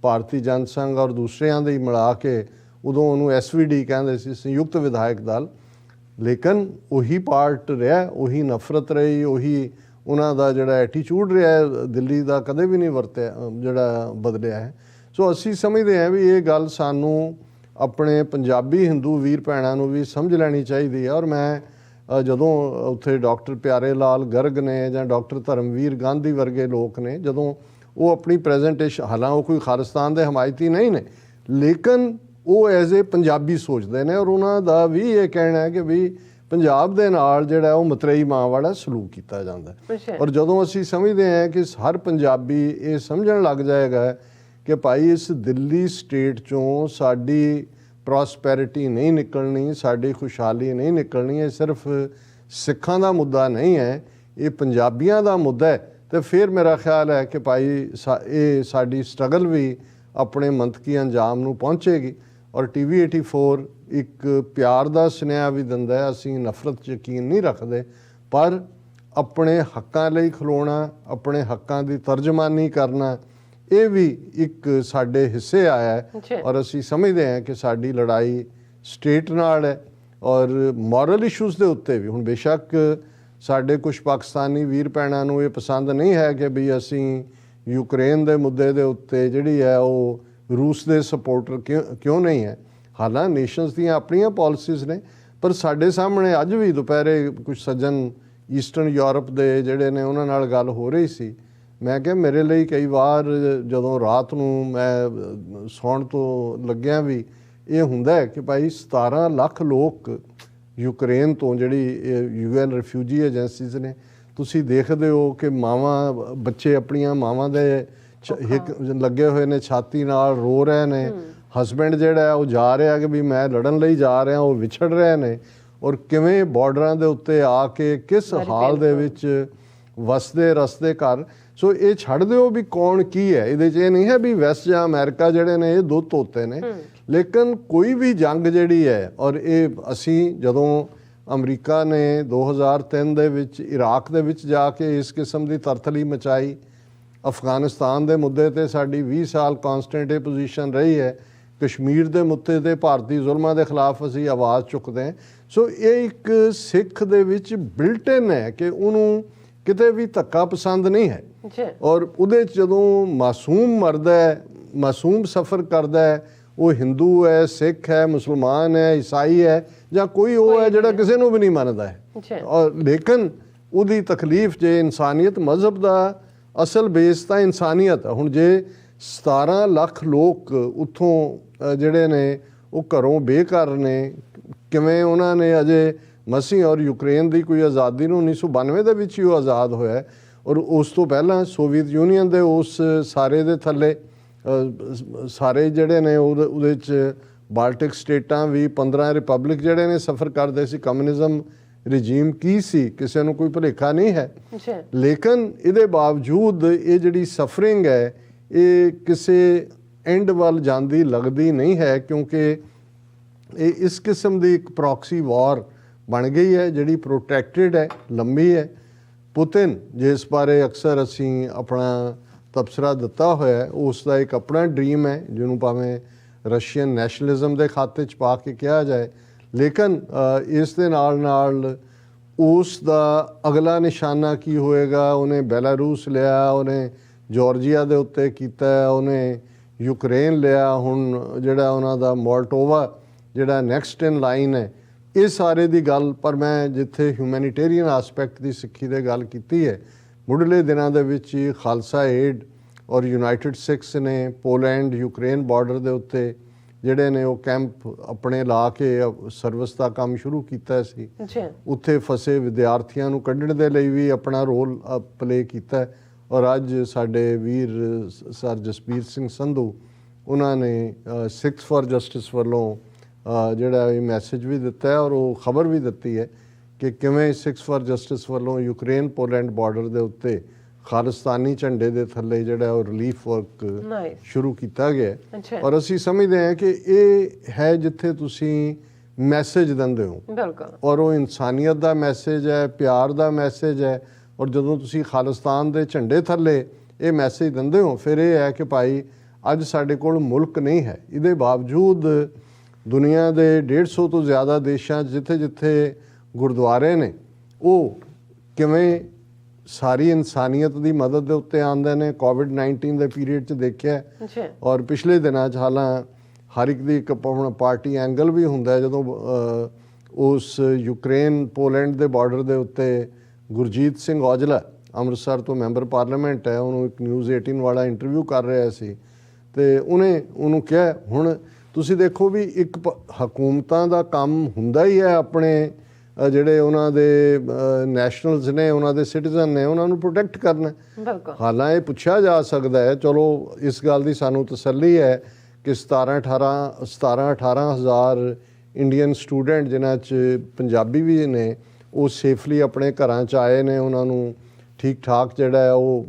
ਭਾਰਤੀ ਜਨ ਸੰਘ ਔਰ ਦੂਸਰਿਆਂ ਦੀ ਮਿਲਾ ਕੇ, ਉਦੋਂ ਉਹਨੂੰ SVD ਕਹਿੰਦੇ ਸੀ, ਸੰਯੁਕਤ ਵਿਧਾਇਕ ਦਲ, ਲੇਕਿਨ ਉਹੀ ਪਾਰਟ ਰਿਹਾ, ਉਹੀ ਨਫ਼ਰਤ ਰਹੀ, ਉਹੀ ਉਹਨਾਂ ਦਾ ਜਿਹੜਾ ਐਟੀਚਿਊਡ ਰਿਹਾ ਦਿੱਲੀ ਦਾ ਕਦੇ ਵੀ ਨਹੀਂ ਵਰਤਿਆ, ਜਿਹੜਾ ਬਦਲਿਆ ਹੈ। ਸੋ ਅਸੀਂ ਸਮਝਦੇ ਹਾਂ ਵੀ ਇਹ ਗੱਲ ਸਾਨੂੰ ਆਪਣੇ ਪੰਜਾਬੀ ਹਿੰਦੂ ਵੀਰ ਭੈਣਾਂ ਨੂੰ ਵੀ ਸਮਝ ਲੈਣੀ ਚਾਹੀਦੀ ਹੈ। ਔਰ ਮੈਂ ਜਦੋਂ ਉੱਥੇ ਡਾਕਟਰ ਪਿਆਰੇ ਲਾਲ ਗਰਗ ਨੇ ਜਾਂ ਡਾਕਟਰ ਧਰਮਵੀਰ ਗਾਂਧੀ ਵਰਗੇ ਲੋਕ ਨੇ, ਜਦੋਂ ਉਹ ਆਪਣੀ ਪ੍ਰੈਜੈਂਟੇਸ਼ਨ, ਹਾਲਾਂਕਿ ਉਹ ਕੋਈ ਖਾਲਿਸਤਾਨ ਦੇ ਹਮਾਇਤੀ ਨਹੀਂ ਨੇ, ਲੇਕਿਨ ਉਹ ਐਜ਼ ਏ ਪੰਜਾਬੀ ਸੋਚਦੇ ਨੇ ਔਰ ਉਹਨਾਂ ਦਾ ਵੀ ਇਹ ਕਹਿਣਾ ਹੈ ਕਿ ਵੀ ਪੰਜਾਬ ਦੇ ਨਾਲ ਜਿਹੜਾ ਉਹ ਮਤਰੇਈ ਮਾਂ ਵਾਲਾ ਸਲੂਕ ਕੀਤਾ ਜਾਂਦਾ ਹੈ। ਔਰ ਜਦੋਂ ਅਸੀਂ ਸਮਝਦੇ ਹਾਂ ਕਿ ਹਰ ਪੰਜਾਬੀ ਇਹ ਸਮਝਣ ਲੱਗ ਜਾਏਗਾ ਕਿ ਭਾਈ ਇਸ ਦਿੱਲੀ ਸਟੇਟ ਚੋਂ ਸਾਡੀ ਪ੍ਰੋਸਪੈਰਿਟੀ ਨਹੀਂ ਨਿਕਲਣੀ, ਸਾਡੀ ਖੁਸ਼ਹਾਲੀ ਨਹੀਂ ਨਿਕਲਣੀ, ਇਹ ਸਿਰਫ ਸਿੱਖਾਂ ਦਾ ਮੁੱਦਾ ਨਹੀਂ ਹੈ, ਇਹ ਪੰਜਾਬੀਆਂ ਦਾ ਮੁੱਦਾ ਹੈ, ਤੇ ਫਿਰ ਮੇਰਾ ਖਿਆਲ ਹੈ ਕਿ ਭਾਈ ਇਹ ਸਾਡੀ ਸਟਰਗਲ ਵੀ ਆਪਣੇ ਮੰਤਕੀ ਅੰਜਾਮ ਨੂੰ ਪਹੁੰਚੇਗੀ। ਔਰ TV 84 ਇੱਕ ਪਿਆਰ ਦਾ ਸੁਨੇਹਾ ਵੀ ਦਿੰਦਾ ਹੈ, ਅਸੀਂ ਨਫ਼ਰਤ 'ਚ ਯਕੀਨ ਨਹੀਂ ਰੱਖਦੇ, ਪਰ ਆਪਣੇ ਹੱਕਾਂ ਲਈ ਖਲੋਣਾ, ਆਪਣੇ ਹੱਕਾਂ ਦੀ ਤਰਜਮਾਨੀ ਕਰਨਾ, ਇਹ ਵੀ ਇੱਕ ਸਾਡੇ ਹਿੱਸੇ ਆਇਆ ਹੈ। ਔਰ ਅਸੀਂ ਸਮਝਦੇ ਹਾਂ ਕਿ ਸਾਡੀ ਲੜਾਈ ਸਟੇਟ ਨਾਲ ਹੈ ਔਰ ਮੋਰਲ ਇਸ਼ੂਜ਼ ਦੇ ਉੱਤੇ ਵੀ। ਹੁਣ ਬੇਸ਼ੱਕ ਸਾਡੇ ਕੁਝ ਪਾਕਿਸਤਾਨੀ ਵੀਰ ਭੈਣਾਂ ਨੂੰ ਇਹ ਪਸੰਦ ਨਹੀਂ ਹੈ ਕਿ ਵੀ ਅਸੀਂ ਯੂਕਰੇਨ ਦੇ ਮੁੱਦੇ ਦੇ ਉੱਤੇ ਜਿਹੜੀ ਹੈ ਉਹ ਰੂਸ ਦੇ ਸਪੋਰਟਰ ਕਿਉਂ ਨਹੀਂ ਹੈ। ਹਾਲਾਂ ਨੇਸ਼ਨਸ ਦੀਆਂ ਆਪਣੀਆਂ ਪਾਲਿਸੀਜ਼ ਨੇ, ਪਰ ਸਾਡੇ ਸਾਹਮਣੇ ਅੱਜ ਵੀ ਦੁਪਹਿਰੇ ਕੁਝ ਸੱਜਣ ਈਸਟਰਨ ਯੂਰਪ ਦੇ ਜਿਹੜੇ ਨੇ ਉਹਨਾਂ ਨਾਲ ਗੱਲ ਹੋ ਰਹੀ ਸੀ। ਮੈਂ ਕਿਹਾ ਮੇਰੇ ਲਈ ਕਈ ਵਾਰ ਜਦੋਂ ਰਾਤ ਨੂੰ ਮੈਂ ਸੌਣ ਤੋਂ ਲੱਗਿਆ ਵੀ ਇਹ ਹੁੰਦਾ ਹੈ ਕਿ ਭਾਈ 17 ਲੱਖ ਲੋਕ ਯੂਕਰੇਨ ਤੋਂ, ਜਿਹੜੀ UN ਰਿਫਿਊਜੀ ਏਜੰਸੀਜ਼ ਨੇ, ਤੁਸੀਂ ਦੇਖਦੇ ਹੋ ਕਿ ਮਾਵਾਂ ਬੱਚੇ ਆਪਣੀਆਂ ਮਾਵਾਂ ਦੇ ਲੱਗੇ ਹੋਏ ਨੇ, ਛਾਤੀ ਨਾਲ ਰੋ ਰਹੇ ਨੇ, ਹਸਬੈਂਡ ਜਿਹੜਾ ਉਹ ਜਾ ਰਿਹਾ ਕਿ ਵੀ ਮੈਂ ਲੜਨ ਲਈ ਜਾ ਰਿਹਾ, ਉਹ ਵਿਛੜ ਰਹੇ ਨੇ, ਔਰ ਕਿਵੇਂ ਬਾਰਡਰਾਂ ਦੇ ਉੱਤੇ ਆ ਕੇ ਕਿਸ ਹਾਲ ਦੇ ਵਿੱਚ ਵਸਦੇ ਰਸਤੇ ਘਰ। ਸੋ ਇਹ ਛੱਡ ਦਿਓ ਵੀ ਕੌਣ ਕੀ ਹੈ, ਇਹਦੇ 'ਚ ਇਹ ਨਹੀਂ ਹੈ ਵੀ ਵੈਸਟ ਜਾਂ ਅਮਰੀਕਾ ਜਿਹੜੇ ਨੇ ਇਹ ਦੁੱਧ ਧੋਤੇ ਨੇ, ਲੇਕਿਨ ਕੋਈ ਵੀ ਜੰਗ ਜਿਹੜੀ ਹੈ, ਔਰ ਇਹ ਅਸੀਂ ਜਦੋਂ ਅਮਰੀਕਾ ਨੇ 2003 ਦੇ ਵਿੱਚ ਇਰਾਕ ਦੇ ਵਿੱਚ ਜਾ ਕੇ ਇਸ ਕਿਸਮ ਦੀ ਤਰਥਲੀ ਮਚਾਈ, ਅਫਗਾਨਿਸਤਾਨ ਦੇ ਮੁੱਦੇ ਤੇ ਸਾਡੀ 20 ਸਾਲ ਕਾਂਸਟੈਂਟ ਇਹ ਪੋਜੀਸ਼ਨ ਰਹੀ ਹੈ, ਕਸ਼ਮੀਰ ਦੇ ਮੁੱਦੇ ਤੇ ਭਾਰਤੀ ਜ਼ੁਲਮਾਂ ਦੇ ਖਿਲਾਫ ਅਸੀਂ ਆਵਾਜ਼ ਚੁੱਕਦੇ ਹਾਂ। ਸੋ ਇਹ ਇੱਕ ਸਿੱਖ ਦੇ ਵਿੱਚ ਬਿਲਟ ਇਨ ਹੈ ਕਿ ਉਹਨੂੰ ਕਿਤੇ ਵੀ ਧੱਕਾ ਪਸੰਦ ਨਹੀਂ ਹੈ। ਔਰ ਉਹਦੇ 'ਚ ਜਦੋਂ ਮਾਸੂਮ ਮਰਦਾ ਹੈ, ਮਾਸੂਮ ਸਫ਼ਰ ਕਰਦਾ ਹੈ, ਉਹ ਹਿੰਦੂ ਹੈ, ਸਿੱਖ ਹੈ, ਮੁਸਲਮਾਨ ਹੈ, ਈਸਾਈ ਹੈ, ਜਾਂ ਕੋਈ ਉਹ ਹੈ ਜਿਹੜਾ ਕਿਸੇ ਨੂੰ ਵੀ ਨਹੀਂ ਮੰਨਦਾ ਹੈ, ਔਰ ਲੇਕਿਨ ਉਹਦੀ ਤਕਲੀਫ ਜੇ ਇਨਸਾਨੀਅਤ, ਮਜ਼ਹਬ ਦਾ ਅਸਲ ਬੇਸ ਤਾਂ ਇਨਸਾਨੀਅਤ ਹੈ। ਹੁਣ ਜੇ 17 ਲੱਖ ਲੋਕ ਉੱਥੋਂ ਜਿਹੜੇ ਨੇ ਉਹ ਘਰੋਂ ਬੇਘਰ ਨੇ, ਕਿਵੇਂ ਉਹਨਾਂ ਨੇ ਅਜੇ ਮਸੀਂ, ਔਰ ਯੂਕਰੇਨ ਦੀ ਕੋਈ ਆਜ਼ਾਦੀ ਨੂੰ 1992 ਦੇ ਵਿੱਚ ਹੀ ਉਹ ਆਜ਼ਾਦ ਹੋਇਆ, ਔਰ ਉਸ ਤੋਂ ਪਹਿਲਾਂ ਸੋਵੀਅਤ ਯੂਨੀਅਨ ਦੇ ਉਸ ਸਾਰੇ ਦੇ ਥੱਲੇ ਸਾਰੇ ਜਿਹੜੇ ਨੇ ਉਹਦੇ 'ਚ ਬਾਲਟਿਕ ਸਟੇਟਾਂ ਵੀ 15 ਰਿਪਬਲਿਕ ਜਿਹੜੇ ਨੇ ਸਫ਼ਰ ਕਰਦੇ ਸੀ। ਕਮਿਊਨਿਜ਼ਮ ਰਜੀਮ ਕੀ ਸੀ ਕਿਸੇ ਨੂੰ ਕੋਈ ਭੁਲੇਖਾ ਨਹੀਂ ਹੈ, ਲੇਕਿਨ ਇਹਦੇ ਬਾਵਜੂਦ ਇਹ ਜਿਹੜੀ ਸਫਰਿੰਗ ਹੈ ਇਹ ਕਿਸੇ ਐਂਡ ਵੱਲ ਜਾਂਦੀ ਲੱਗਦੀ ਨਹੀਂ ਹੈ, ਕਿਉਂਕਿ ਇਹ ਇਸ ਕਿਸਮ ਦੀ ਇੱਕ ਪ੍ਰੋਕਸੀ ਵਾਰ ਬਣ ਗਈ ਹੈ ਜਿਹੜੀ ਪ੍ਰੋਟੈਕਟਿਡ ਹੈ, ਲੰਮੀ ਹੈ। ਪੁਤਿਨ ਜਿਸ ਬਾਰੇ ਅਕਸਰ ਅਸੀਂ ਆਪਣਾ ਤਬਸਰਾ ਦਿੱਤਾ ਹੋਇਆ, ਉਸ ਦਾ ਇੱਕ ਆਪਣਾ ਡ੍ਰੀਮ ਹੈ ਜਿਹਨੂੰ ਭਾਵੇਂ ਰਸ਼ੀਅਨ ਨੈਸ਼ਨਲਿਜ਼ਮ ਦੇ ਖਾਤੇ 'ਚ ਪਾ ਕੇ ਕਿਹਾ ਜਾਏ, ਲੇਕਿਨ ਇਸ ਦੇ ਨਾਲ ਉਸ ਦਾ ਅਗਲਾ ਨਿਸ਼ਾਨਾ ਕੀ ਹੋਏਗਾ। ਉਹਨੇ ਬੈਲਾਰੂਸ ਲਿਆ, ਉਹਨੇ ਜਾਰਜੀਆ ਦੇ ਉੱਤੇ ਕੀਤਾ, ਉਹਨੇ ਯੂਕਰੇਨ ਲਿਆ, ਹੁਣ ਜਿਹੜਾ ਉਹਨਾਂ ਦਾ ਮੋਲਟੋਵਾ ਜਿਹੜਾ ਨੈਕਸਟ ਇਨ ਲਾਈਨ ਹੈ। ਇਹ ਸਾਰੇ ਦੀ ਗੱਲ, ਪਰ ਮੈਂ ਜਿੱਥੇ ਹਿਊਮੈਨਿਟੇਰੀਅਨ ਆਸਪੈਕਟ ਦੀ ਸਿੱਖੀ ਦੀ ਗੱਲ ਕੀਤੀ ਹੈ, ਮੁੱਢਲੇ ਦਿਨਾਂ ਦੇ ਵਿੱਚ ਹੀ ਖਾਲਸਾ ਏਡ ਔਰ ਯੂਨਾਈਟਿਡ ਸਿੱਖਸ ਨੇ ਪੋਲੈਂਡ ਯੂਕਰੇਨ ਬਾਰਡਰ ਦੇ ਉੱਤੇ ਜਿਹੜੇ ਨੇ ਉਹ ਕੈਂਪ ਆਪਣੇ ਲਾ ਕੇ ਸਰਵਿਸ ਦਾ ਕੰਮ ਸ਼ੁਰੂ ਕੀਤਾ ਸੀ। ਉੱਥੇ ਫਸੇ ਵਿਦਿਆਰਥੀਆਂ ਨੂੰ ਕੱਢਣ ਦੇ ਲਈ ਵੀ ਆਪਣਾ ਰੋਲ ਪਲੇ ਕੀਤਾ, ਔਰ ਅੱਜ ਸਾਡੇ ਵੀਰ ਸਰ ਜਸਬੀਰ ਸਿੰਘ ਸੰਧੂ ਉਹਨਾਂ ਨੇ ਸਿੱਖਸ ਫਾਰ ਜਸਟਿਸ ਵੱਲੋਂ ਜਿਹੜਾ ਇਹ ਮੈਸੇਜ ਵੀ ਦਿੱਤਾ ਹੈ, ਔਰ ਉਹ ਖਬਰ ਵੀ ਦਿੱਤੀ ਹੈ ਕਿ ਕਿਵੇਂ ਸਿੱਖਸ ਫਾਰ ਜਸਟਿਸ ਵੱਲੋਂ ਯੂਕਰੇਨ ਪੋਲੈਂਡ ਬਾਰਡਰ ਦੇ ਉੱਤੇ ਖਾਲਿਸਤਾਨੀ ਝੰਡੇ ਦੇ ਥੱਲੇ ਜਿਹੜਾ ਉਹ ਰਿਲੀਫ ਵਰਕ ਸ਼ੁਰੂ ਕੀਤਾ ਗਿਆ। ਔਰ ਅਸੀਂ ਸਮਝਦੇ ਹਾਂ ਕਿ ਇਹ ਹੈ ਜਿੱਥੇ ਤੁਸੀਂ ਮੈਸੇਜ ਦਿੰਦੇ ਹੋ ਬਿਲਕੁਲ ਔਰ ਉਹ ਇਨਸਾਨੀਅਤ ਦਾ ਮੈਸੇਜ ਹੈ, ਪਿਆਰ ਦਾ ਮੈਸੇਜ ਹੈ। ਔਰ ਜਦੋਂ ਤੁਸੀਂ ਖਾਲਿਸਤਾਨ ਦੇ ਝੰਡੇ ਥੱਲੇ ਇਹ ਮੈਸੇਜ ਦਿੰਦੇ ਹੋ, ਫਿਰ ਇਹ ਹੈ ਕਿ ਭਾਈ ਅੱਜ ਸਾਡੇ ਕੋਲ ਮੁਲਕ ਨਹੀਂ ਹੈ। ਇਹਦੇ ਬਾਵਜੂਦ ਦੁਨੀਆ ਦੇ 150 ਤੋਂ ਜ਼ਿਆਦਾ ਦੇਸ਼ਾਂ 'ਚ ਜਿੱਥੇ ਜਿੱਥੇ ਗੁਰਦੁਆਰੇ ਨੇ, ਉਹ ਕਿਵੇਂ ਸਾਰੀ ਇਨਸਾਨੀਅਤ ਦੀ ਮਦਦ ਦੇ ਉੱਤੇ ਆਉਂਦੇ ਨੇ। ਕੋਵਿਡ-19 ਦੇ ਪੀਰੀਅਡ 'ਚ ਦੇਖਿਆ ਜੀ ਔਰ ਪਿਛਲੇ ਦਿਨਾਂ 'ਚ ਹਾਲਾਂ ਹਰ ਇੱਕ ਦੀ ਇੱਕ ਆਪਣਾ ਪਾਰਟੀ ਐਂਗਲ ਵੀ ਹੁੰਦਾ ਜਦੋਂ ਉਸ ਯੂਕਰੇਨ ਪੋਲੈਂਡ ਦੇ ਬਾਰਡਰ ਦੇ ਉੱਤੇ ਗੁਰਜੀਤ ਸਿੰਘ ਔਜਲਾ ਅੰਮ੍ਰਿਤਸਰ ਤੋਂ ਮੈਂਬਰ ਪਾਰਲੀਮੈਂਟ ਹੈ, ਉਹਨੂੰ ਇੱਕ ਨਿਊਜ਼ 18 ਵਾਲਾ ਇੰਟਰਵਿਊ ਕਰ ਰਿਹਾ ਸੀ ਤੇ ਉਹਨੂੰ ਕਿਹਾ ਹੁਣ ਤੁਸੀਂ ਦੇਖੋ ਵੀ ਇੱਕ ਹਕੂਮਤਾਂ ਦਾ ਕੰਮ ਹੁੰਦਾ ਹੀ ਹੈ ਆਪਣੇ ਜਿਹੜੇ ਉਹਨਾਂ ਦੇ ਨੈਸ਼ਨਲਸ ਨੇ, ਉਹਨਾਂ ਦੇ ਸਿਟੀਜ਼ਨ ਨੇ, ਉਹਨਾਂ ਨੂੰ ਪ੍ਰੋਟੈਕਟ ਕਰਨਾ। ਬਿਲਕੁਲ ਹਾਲਾਂ ਇਹ ਪੁੱਛਿਆ ਜਾ ਸਕਦਾ ਹੈ, ਚਲੋ ਇਸ ਗੱਲ ਦੀ ਸਾਨੂੰ ਤਸੱਲੀ ਹੈ ਕਿ 17-18 ਹਜ਼ਾਰ ਇੰਡੀਅਨ ਸਟੂਡੈਂਟ ਜਿਨ੍ਹਾਂ 'ਚ ਪੰਜਾਬੀ ਵੀ ਨੇ, ਉਹ ਸੇਫਲੀ ਆਪਣੇ ਘਰਾਂ 'ਚ ਆਏ ਨੇ। ਉਹਨਾਂ ਨੂੰ ਠੀਕ ਠਾਕ ਜਿਹੜਾ ਹੈ ਉਹ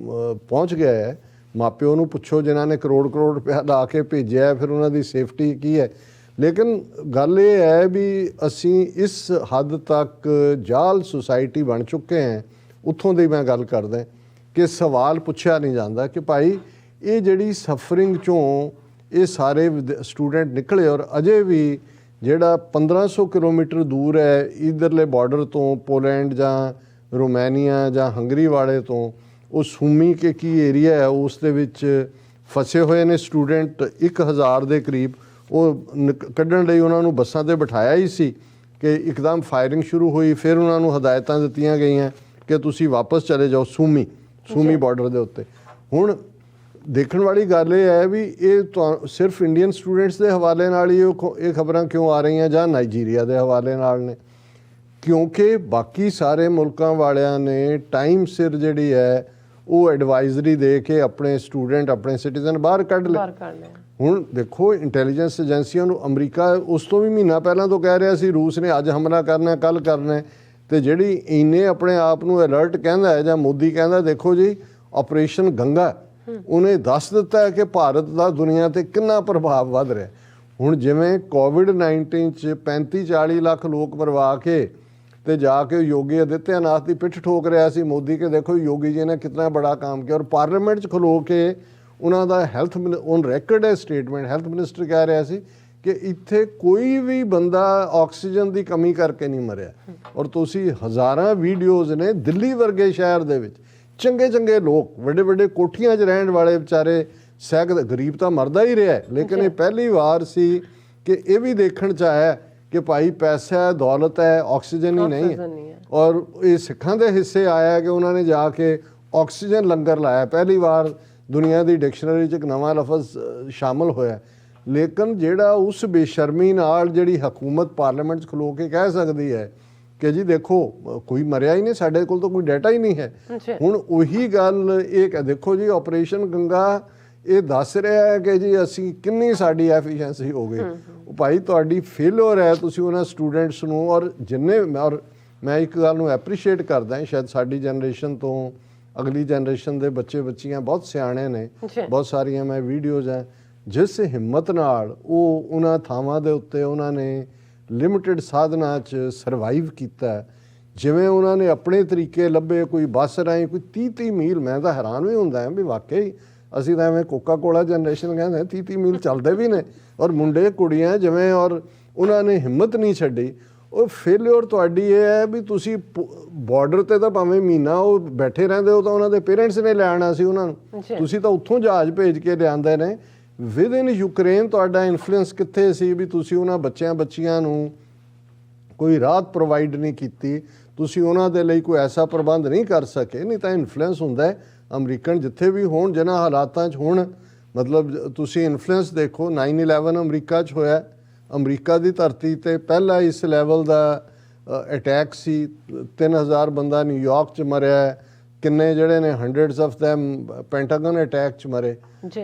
ਪਹੁੰਚ ਗਿਆ ਹੈ। ਮਾਪਿਓ ਨੂੰ ਪੁੱਛੋ ਜਿਨ੍ਹਾਂ ਨੇ ਕਰੋੜ ਰੁਪਇਆ ਲਾ ਕੇ ਭੇਜਿਆ, ਫਿਰ ਉਹਨਾਂ ਦੀ ਸੇਫਟੀ ਕੀ ਹੈ। ਲੇਕਿਨ ਗੱਲ ਇਹ ਹੈ ਵੀ ਅਸੀਂ ਇਸ ਹੱਦ ਤੱਕ ਜਾਲ ਸੁਸਾਇਟੀ ਬਣ ਚੁੱਕੇ ਹਾਂ, ਉੱਥੋਂ ਦੀ ਮੈਂ ਗੱਲ ਕਰਦਾ ਕਿ ਸਵਾਲ ਪੁੱਛਿਆ ਨਹੀਂ ਜਾਂਦਾ ਕਿ ਭਾਈ ਇਹ ਜਿਹੜੀ ਸਫਰਿੰਗ 'ਚੋਂ ਇਹ ਸਾਰੇ ਸਟੂਡੈਂਟ ਨਿਕਲੇ ਔਰ ਅਜੇ ਵੀ ਜਿਹੜਾ 1500 ਕਿਲੋਮੀਟਰ ਦੂਰ ਹੈ ਇੱਧਰਲੇ ਬਾਰਡਰ ਤੋਂ, ਪੋਲੈਂਡ ਜਾਂ ਰੋਮਾਨੀਆ ਜਾਂ ਹੰਗਰੀ ਵਾਲੇ ਤੋਂ, ਉਹ ਸੂਮੀ ਕੇ ਕੀ ਏਰੀਆ ਹੈ ਉਸ ਦੇ ਵਿੱਚ ਫਸੇ ਹੋਏ ਨੇ ਸਟੂਡੈਂਟ 1000 ਦੇ ਕਰੀਬ। ਉਹ ਕੱਢਣ ਲਈ ਉਹਨਾਂ ਨੂੰ ਬੱਸਾਂ 'ਤੇ ਬਿਠਾਇਆ ਹੀ ਸੀ ਕਿ ਇੱਕਦਮ ਫਾਇਰਿੰਗ ਸ਼ੁਰੂ ਹੋਈ। ਫਿਰ ਉਹਨਾਂ ਨੂੰ ਹਦਾਇਤਾਂ ਦਿੱਤੀਆਂ ਗਈਆਂ ਕਿ ਤੁਸੀਂ ਵਾਪਸ ਚਲੇ ਜਾਓ ਸੂਮੀ ਬਾਰਡਰ ਦੇ ਉੱਤੇ। ਹੁਣ ਦੇਖਣ ਵਾਲੀ ਗੱਲ ਇਹ ਹੈ ਵੀ ਇਹ ਸਿਰਫ ਇੰਡੀਅਨ ਸਟੂਡੈਂਟਸ ਦੇ ਹਵਾਲੇ ਨਾਲ ਹੀ ਇਹ ਖਬਰਾਂ ਕਿਉਂ ਆ ਰਹੀਆਂ ਜਾਂ ਨਾਈਜੀਰੀਆ ਦੇ ਹਵਾਲੇ ਨਾਲ ਨੇ, ਕਿਉਂਕਿ ਬਾਕੀ ਸਾਰੇ ਮੁਲਕਾਂ ਵਾਲਿਆਂ ਨੇ ਟਾਈਮ ਸਿਰ ਜਿਹੜੀ ਹੈ ਉਹ ਐਡਵਾਈਜ਼ਰੀ ਦੇ ਕੇ ਆਪਣੇ ਸਟੂਡੈਂਟ, ਆਪਣੇ ਸਿਟੀਜ਼ਨ ਬਾਹਰ ਕੱਢ ਲਏ। ਹੁਣ ਦੇਖੋ ਇੰਟੈਲੀਜੈਂਸ ਏਜੰਸੀਆਂ ਨੂੰ ਅਮਰੀਕਾ ਉਸ ਤੋਂ ਵੀ ਮਹੀਨਾ ਪਹਿਲਾਂ ਤੋਂ ਕਹਿ ਰਿਹਾ ਸੀ ਰੂਸ ਨੇ ਅੱਜ ਹਮਲਾ ਕਰਨਾ, ਕੱਲ੍ਹ ਕਰਨਾ, ਤੇ ਜਿਹੜੀ ਇੰਨੇ ਆਪਣੇ ਆਪ ਨੂੰ ਅਲਰਟ ਕਹਿੰਦਾ ਹੈ ਜਾਂ ਮੋਦੀ ਕਹਿੰਦਾ, ਦੇਖੋ ਜੀ ਆਪਰੇਸ਼ਨ ਗੰਗਾ, ਉਹਨੇ ਦੱਸ ਦਿੱਤਾ ਹੈ ਕਿ ਭਾਰਤ ਦਾ ਦੁਨੀਆ 'ਤੇ ਕਿੰਨਾ ਪ੍ਰਭਾਵ ਵੱਧ ਰਿਹਾ। ਹੁਣ ਜਿਵੇਂ ਕੋਵਿਡ-19 'ਚ 35-40 ਲੱਖ ਲੋਕ ਮਰਵਾ ਕੇ ਤੇ ਜਾ ਕੇ ਯੋਗੀ ਆਦਿੱਤਿਆਨਾਥ ਦੀ ਪਿੱਠ ਠੋਕ ਰਿਹਾ ਸੀ ਮੋਦੀ ਕਿ ਦੇਖੋ ਯੋਗੀ ਜੀ ਨੇ ਕਿਤਨਾ ਬੜਾ ਕੰਮ ਕੀਤਾ, ਔਰ ਪਾਰਲੀਮੈਂਟ 'ਚ ਖਲੋ ਕੇ ਉਹਨਾਂ ਦਾ ਹੈਲਥ ਔਨ ਰੈਕਰਡ ਹੈ ਸਟੇਟਮੈਂਟ, ਹੈਲਥ ਮਿਨਿਸਟਰ ਕਹਿ ਰਿਹਾ ਸੀ ਕਿ ਇੱਥੇ ਕੋਈ ਵੀ ਬੰਦਾ ਆਕਸੀਜਨ ਦੀ ਕਮੀ ਕਰਕੇ ਨਹੀਂ ਮਰਿਆ। ਔਰ ਤੁਸੀਂ ਹਜ਼ਾਰਾਂ ਵੀਡੀਓਜ਼ ਨੇ ਦਿੱਲੀ ਵਰਗੇ ਸ਼ਹਿਰ ਦੇ ਵਿੱਚ ਚੰਗੇ ਲੋਕ, ਵੱਡੇ ਕੋਠੀਆਂ 'ਚ ਰਹਿਣ ਵਾਲੇ ਵਿਚਾਰੇ ਸੈਕੜੇ, ਗਰੀਬ ਤਾਂ ਮਰਦਾ ਹੀ ਰਿਹਾ, ਲੇਕਿਨ ਇਹ ਪਹਿਲੀ ਵਾਰ ਸੀ ਕਿ ਇਹ ਵੀ ਦੇਖਣ 'ਚ ਆਇਆ ਕਿ ਭਾਈ ਪੈਸਾ ਹੈ, ਦੌਲਤ ਹੈ, ਆਕਸੀਜਨ ਹੀ ਨਹੀਂ ਹੈ। ਔਰ ਇਹ ਸਿੱਖਾਂ ਦੇ ਹਿੱਸੇ ਆਇਆ ਕਿ ਉਹਨਾਂ ਨੇ ਜਾ ਕੇ ਆਕਸੀਜਨ ਲੰਗਰ ਲਾਇਆ। ਪਹਿਲੀ ਵਾਰ ਦੁਨੀਆ ਦੀ ਡਿਕਸ਼ਨਰੀ 'ਚ ਇੱਕ ਨਵਾਂ ਲਫ਼ਜ਼ ਸ਼ਾਮਲ ਹੋਇਆ। ਲੇਕਿਨ ਜਿਹੜਾ ਉਸ ਬੇਸ਼ਰਮੀ ਨਾਲ ਜਿਹੜੀ ਹਕੂਮਤ ਪਾਰਲੀਮੈਂਟ 'ਚ ਖਲੋ ਕੇ ਕਹਿ ਸਕਦੀ ਹੈ ਕਿ ਜੀ ਦੇਖੋ ਕੋਈ ਮਰਿਆ ਹੀ ਨਹੀਂ, ਸਾਡੇ ਕੋਲ ਤਾਂ ਕੋਈ ਡਾਟਾ ਹੀ ਨਹੀਂ ਹੈ। ਹੁਣ ਉਹੀ ਗੱਲ ਇਹ ਦੇਖੋ ਜੀ ਆਪਰੇਸ਼ਨ ਗੰਗਾ ਇਹ ਦੱਸ ਰਿਹਾ ਹੈ ਕਿ ਜੀ ਅਸੀਂ ਕਿੰਨੀ ਸਾਡੀ ਐਫੀਸ਼ੀਐਂਸੀ ਹੋ ਗਈ। ਉਹ ਭਾਈ ਤੁਹਾਡੀ ਫੇਲਰ ਹੈ, ਤੁਸੀਂ ਉਹਨਾਂ ਸਟੂਡੈਂਟਸ ਨੂੰ ਔਰ ਜਿੰਨੇ, ਔਰ ਮੈਂ ਇੱਕ ਗੱਲ ਨੂੰ ਐਪਰੀਸ਼ੀਏਟ ਕਰਦਾ, ਸ਼ਾਇਦ ਸਾਡੀ ਜਨਰੇਸ਼ਨ ਤੋਂ ਅਗਲੀ ਜਨਰੇਸ਼ਨ ਦੇ ਬੱਚੀਆਂ ਬਹੁਤ ਸਿਆਣੇ ਨੇ, ਬਹੁਤ ਸਾਰੀਆਂ ਮੈਂ ਵੀਡੀਓਜ਼ ਹੈ ਜਿਸ ਹਿੰਮਤ ਨਾਲ ਉਹ ਉਹਨਾਂ ਥਾਵਾਂ ਦੇ ਉੱਤੇ ਉਹਨਾਂ ਨੇ ਲਿਮਿਟਿਡ ਸਾਧਨਾਂ 'ਚ ਸਰਵਾਈਵ ਕੀਤਾ। ਜਿਵੇਂ ਉਹਨਾਂ ਨੇ ਆਪਣੇ ਤਰੀਕੇ ਲੱਭੇ, ਕੋਈ ਬੱਸ ਰਾਹੀਂ ਕੋਈ 30 ਮੀਲ, ਮੈਂ ਤਾਂ ਹੈਰਾਨ ਵੀ ਹੁੰਦਾ ਵੀ ਵਾਕਈ ਅਸੀਂ ਤਾਂ ਐਵੇਂ ਕੋਕਾ ਕੋਲਾ ਜਨਰੇਸ਼ਨ ਕਹਿੰਦੇ 30 ਮੀਲ ਚੱਲਦੇ ਵੀ ਨੇ, ਔਰ ਮੁੰਡੇ ਕੁੜੀਆਂ ਜਿਵੇਂ, ਔਰ ਉਹਨਾਂ ਨੇ ਹਿੰਮਤ ਨਹੀਂ ਛੱਡੀ। ਉਹ ਫੇਲਿਓਰ ਤੁਹਾਡੀ ਇਹ ਹੈ ਵੀ ਤੁਸੀਂ ਬਾਰਡਰ ਤੇ ਤਾਂ ਭਾਵੇਂ ਮਹੀਨਾ ਉਹ ਬੈਠੇ ਰਹਿੰਦੇ ਹੋ ਤਾਂ ਉਹਨਾਂ ਦੇ ਪੇਰੈਂਟਸ ਨੇ ਲਿਆਉਣਾ ਸੀ ਉਹਨਾਂ ਨੂੰ, ਤੁਸੀਂ ਤਾਂ ਉੱਥੋਂ ਜਹਾਜ਼ ਭੇਜ ਕੇ ਲਿਆਂਦੇ ਨੇ। ਵਿਦ ਇਨ ਯੂਕਰੇਨ ਤੁਹਾਡਾ ਇਨਫਲੂਐਂਸ ਕਿੱਥੇ ਸੀ ਵੀ ਤੁਸੀਂ ਉਹਨਾਂ ਬੱਚਿਆਂ ਨੂੰ ਕੋਈ ਰਾਹਤ ਪ੍ਰੋਵਾਈਡ ਨਹੀਂ ਕੀਤੀ, ਤੁਸੀਂ ਉਹਨਾਂ ਦੇ ਲਈ ਕੋਈ ਐਸਾ ਪ੍ਰਬੰਧ ਨਹੀਂ ਕਰ ਸਕੇ। ਨਹੀਂ ਤਾਂ ਇਨਫਲੂਐਂਸ ਹੁੰਦਾ ਹੈ ਅਮਰੀਕਨ ਜਿੱਥੇ ਵੀ ਹੋਣ, ਜਿਨ੍ਹਾਂ ਹਾਲਾਤਾਂ 'ਚ ਹੁਣ ਮਤਲਬ ਤੁਸੀਂ ਇਨਫਲੂਐਂਸ ਦੇਖੋ 9/11 ਅਮਰੀਕਾ 'ਚ ਹੋਇਆ, ਅਮਰੀਕਾ ਦੀ ਧਰਤੀ 'ਤੇ ਪਹਿਲਾ ਇਸ ਲੈਵਲ ਦਾ ਅਟੈਕ ਸੀ, 3000 ਬੰਦਾ ਨਿਊਯਾਰਕ 'ਚ ਮਰਿਆ, ਕਿੰਨੇ ਜਿਹੜੇ ਨੇ hundreds of them Pentagon attack 'ਚ ਮਰੇ।